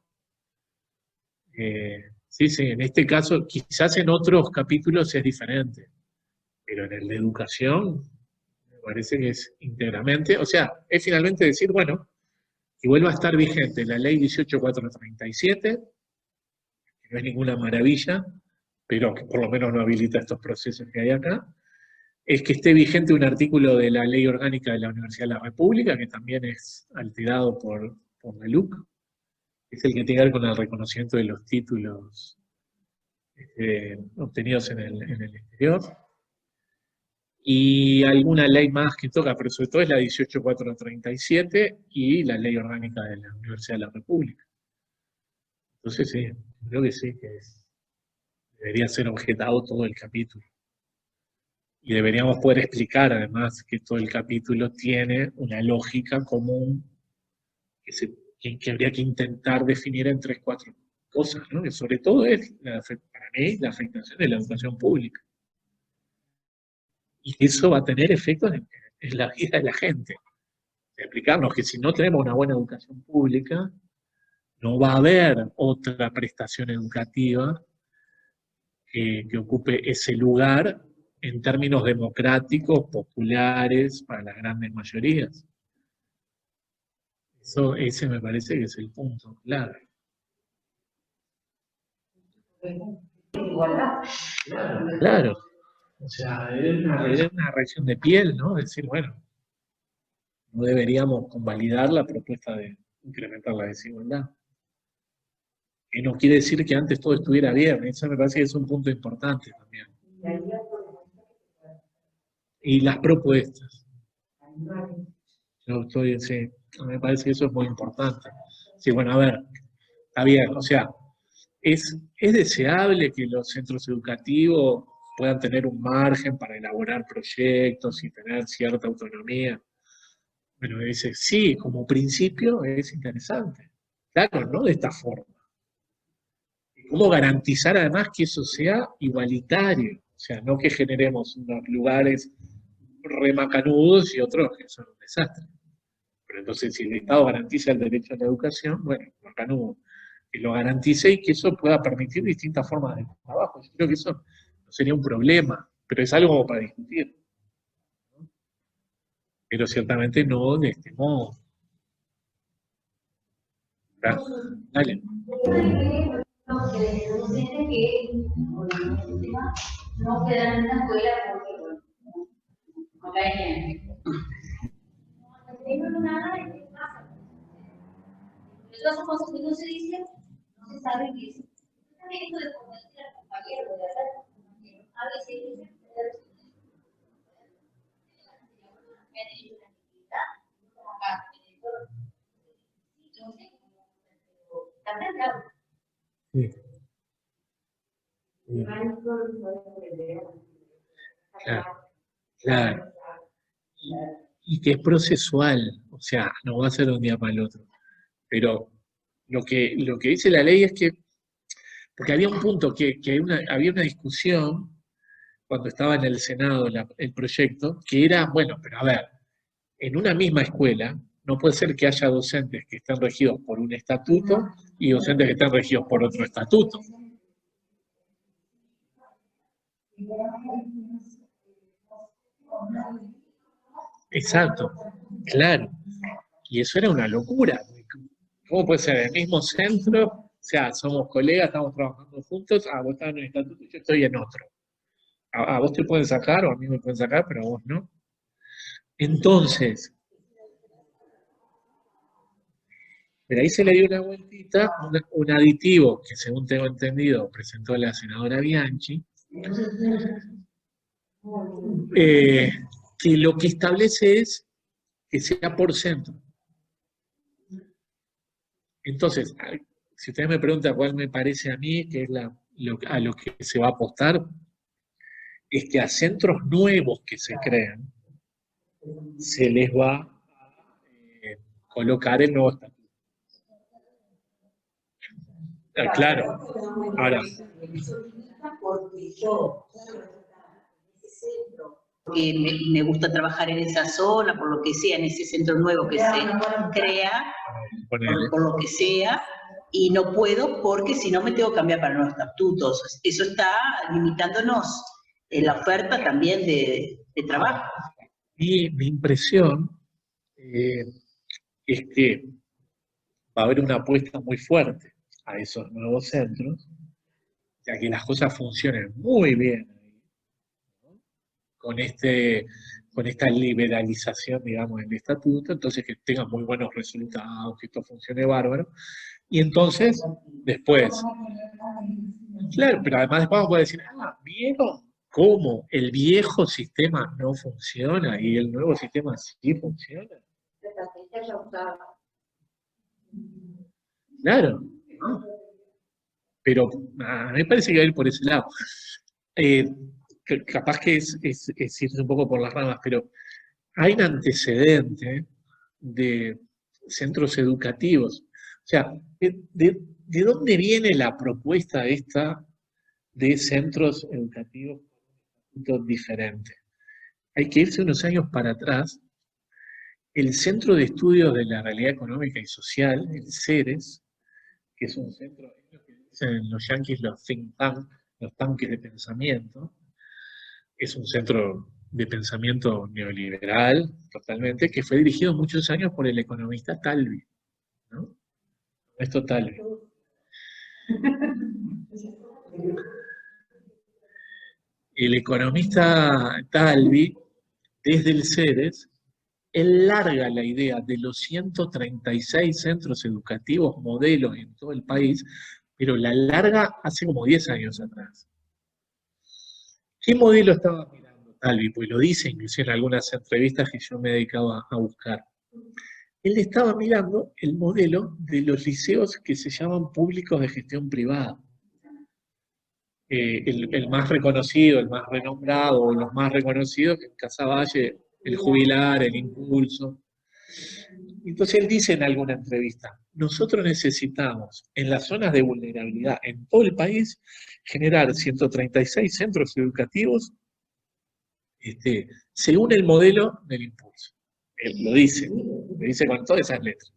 Sí, en este caso, quizás en otros capítulos es diferente, pero en el de educación me parece que es íntegramente, o sea, es finalmente decir, bueno, que vuelva a estar vigente la ley 18437, que no es ninguna maravilla, pero que por lo menos no habilita estos procesos que hay acá, es que esté vigente un artículo de la Ley Orgánica de la Universidad de la República, que también es alterado por la LUC, es el que tiene que ver con el reconocimiento de los títulos obtenidos en el exterior, y alguna ley más que toca, pero sobre todo es la 18437 y la Ley Orgánica de la Universidad de la República. Entonces sí, creo que sí, que debería ser objetado todo el capítulo. Y deberíamos poder explicar además que todo el capítulo tiene una lógica común que habría que intentar definir en 3, 4 cosas, ¿no? Que sobre todo es, para mí, la afectación de la educación pública. Y eso va a tener efectos en la vida de la gente. Explicarnos que si no tenemos una buena educación pública, no va a haber otra prestación educativa que ocupe ese lugar en términos democráticos, populares, para las grandes mayorías. Ese me parece que es el punto clave. igualdad. Claro. O sea, es una reacción de piel, ¿no? Decir, bueno, no deberíamos convalidar la propuesta de incrementar la desigualdad. Que no quiere decir que antes todo estuviera bien. Eso me parece que es un punto importante también. Y las propuestas. Yo estoy, sí, me parece que eso es muy importante. Sí, bueno, a ver, está bien, o sea, es deseable que los centros educativos puedan tener un margen para elaborar proyectos y tener cierta autonomía. Bueno, me dice, sí, como principio es interesante. Claro, no de esta forma. Y cómo garantizar además que eso sea igualitario. O sea, no que generemos unos lugares remacanudos y otros que son un desastre. Pero entonces, si el Estado garantiza el derecho a la educación, bueno, macanudo, que lo garantice y que eso pueda permitir distintas formas de trabajo. Yo creo que eso no sería un problema, pero es algo para discutir. ¿No? Pero ciertamente no de este modo. Dale. No quedan en la escuela porque no caen no nada en qué pasa. Todas esas cosas que no se dicen, no se sabe qué es. También esto de convencer al compañero, de hacer, a veces Sí. Claro, claro. Y que es procesual, o sea, no va a ser de un día para el otro. Pero lo que dice la ley es que, porque había un punto había una discusión cuando estaba en el Senado el proyecto, que era, bueno, pero a ver, en una misma escuela no puede ser que haya docentes que estén regidos por un estatuto y docentes que estén regidos por otro estatuto. Exacto, claro. Y eso era una locura. ¿Cómo puede ser el mismo centro? O sea, somos colegas, estamos trabajando juntos, vos estás en un estatuto y yo estoy en otro. A vos te pueden sacar o a mí me pueden sacar, pero a vos no. Entonces, pero ahí se le dio una vueltita, un aditivo que según tengo entendido presentó la senadora Bianchi, que lo que establece es que sea por centro. Entonces, si ustedes me preguntan cuál me parece a mí, que es a lo que se va a apostar, es que a centros nuevos que se crean, se les va a colocar el nuevo estatuto. Claro. Ahora. Que me gusta trabajar en esa zona, por lo que sea, en ese centro nuevo que se crea, por lo que sea, y no puedo porque si no me tengo que cambiar para nuevos estatutos. Eso está limitándonos en la oferta también de trabajo. Y mi impresión es que va a haber una apuesta muy fuerte a esos nuevos centros, ya que las cosas funcionen muy bien con esta liberalización, digamos, del estatuto, entonces que tengan muy buenos resultados, que esto funcione bárbaro, y entonces, después, claro, pero además después vamos a decir, ¿vieron cómo el viejo sistema no funciona y el nuevo sistema sí funciona? Claro, pero a mí me parece que va a ir por ese lado. Capaz que es irse un poco por las ramas, pero hay un antecedente de centros educativos. O sea, ¿de dónde viene la propuesta esta de centros educativos diferentes? Hay que irse unos años para atrás. El Centro de Estudios de la Realidad Económica y Social, el CERES, que es un centro, es lo que dicen los yanquis los think tanks, los tanques de pensamiento, es un centro de pensamiento neoliberal, totalmente, que fue dirigido muchos años por el economista Talvi, ¿no? Esto Talvi. El economista Talvi, desde el CERES, él larga la idea de los 136 centros educativos modelos en todo el país, pero la larga hace como 10 años atrás. ¿Qué modelo estaba mirando Talvi? Pues lo dice incluso en algunas entrevistas que yo me dedicaba a buscar. Él estaba mirando el modelo de los liceos que se llaman públicos de gestión privada. El más reconocido, el más renombrado, los más reconocidos, que en Casaballe, el Jubilar, el Impulso. Entonces él dice en alguna entrevista, nosotros necesitamos en las zonas de vulnerabilidad en todo el país generar 136 centros educativos según el modelo del Impulso. Él lo dice con todas esas letras.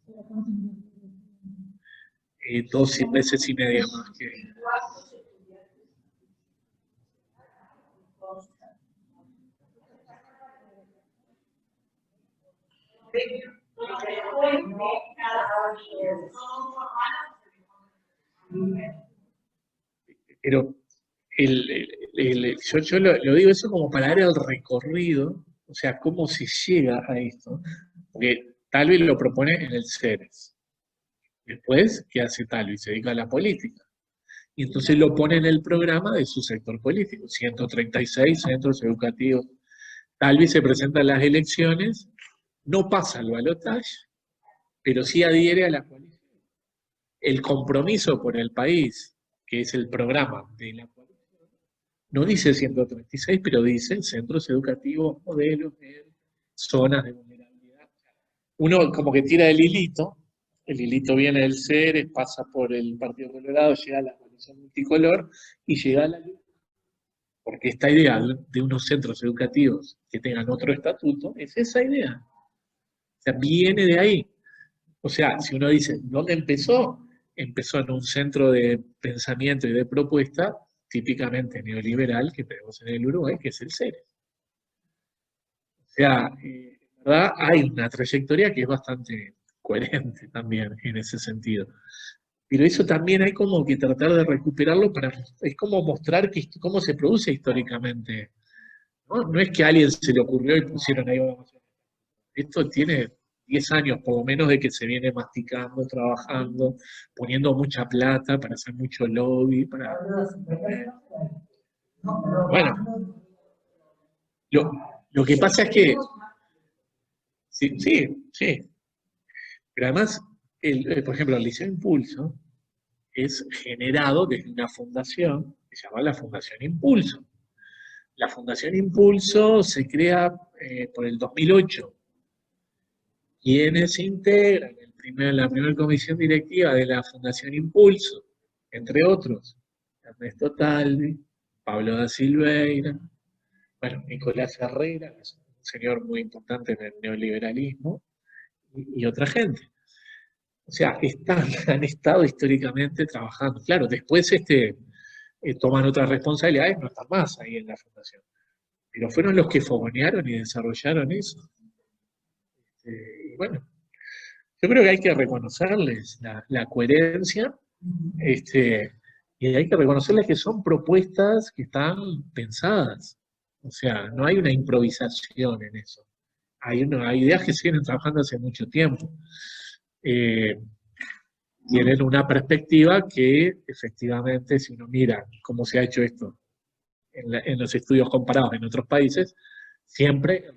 2 veces y media más que... Pero yo lo digo eso como para dar el recorrido, o sea, cómo se llega a esto, porque Talvi lo propone en el CERES. Después, ¿qué hace Talvi? Se dedica a la política. Y entonces lo pone en el programa de su sector político, 136 centros educativos. Talvi se presenta en las elecciones, no pasa al balotaje, pero sí adhiere a la coalición. El compromiso por el país, que es el programa de la coalición, No dice 136, pero dice centros educativos, modelos en zonas de vulnerabilidad. Uno como que tira el hilito viene del CERES, pasa por el Partido Colorado, llega a la coalición multicolor y llega a la luz. Porque esta idea de unos centros educativos que tengan otro estatuto, es esa idea. O sea, viene de ahí. O sea, si uno dice, ¿dónde empezó? Empezó en un centro de pensamiento y de propuesta típicamente neoliberal que tenemos en el Uruguay, que es el CERES. O sea, en verdad hay una trayectoria que es bastante coherente también en ese sentido. Pero eso también hay como que tratar de recuperarlo es como mostrar cómo se produce históricamente. ¿No? No es que a alguien se le ocurrió y pusieron ahí, vamos a hacer. Esto tiene 10 años por lo menos de que se viene masticando, trabajando, poniendo mucha plata para hacer mucho lobby, bueno, lo que pasa es que, sí, pero además, por ejemplo, el Liceo Impulso es generado desde una fundación que se llama la Fundación Impulso. La Fundación Impulso se crea por el 2008. ¿Quiénes se integran en la primera comisión directiva de la Fundación Impulso? Entre otros, Ernesto Talvi, Pablo da Silveira, bueno, Nicolás Herrera, que es un señor muy importante en el neoliberalismo, y otra gente. O sea, han estado históricamente trabajando. Claro, después toman otras responsabilidades, no están más ahí en la fundación. Pero fueron los que fogonearon y desarrollaron eso. Y bueno, yo creo que hay que reconocerles la coherencia, y hay que reconocerles que son propuestas que están pensadas. O sea, no hay una improvisación en eso. Hay ideas que se vienen trabajando hace mucho tiempo. Tienen una perspectiva que efectivamente, si uno mira cómo se ha hecho esto en los estudios comparados en otros países, siempre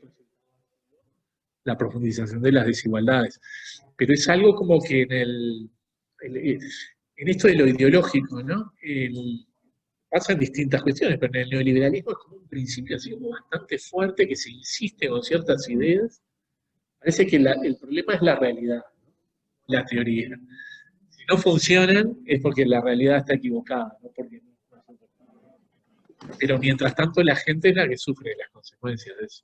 la profundización de las desigualdades. Pero es algo como que en esto de lo ideológico, ¿no? Pasan distintas cuestiones, pero en el neoliberalismo es como un principio así como bastante fuerte que se insiste con ciertas ideas. Parece que el problema es la realidad, ¿no? La teoría. Si no funcionan es porque la realidad está equivocada, no porque no. Pero mientras tanto la gente es la que sufre las consecuencias de eso.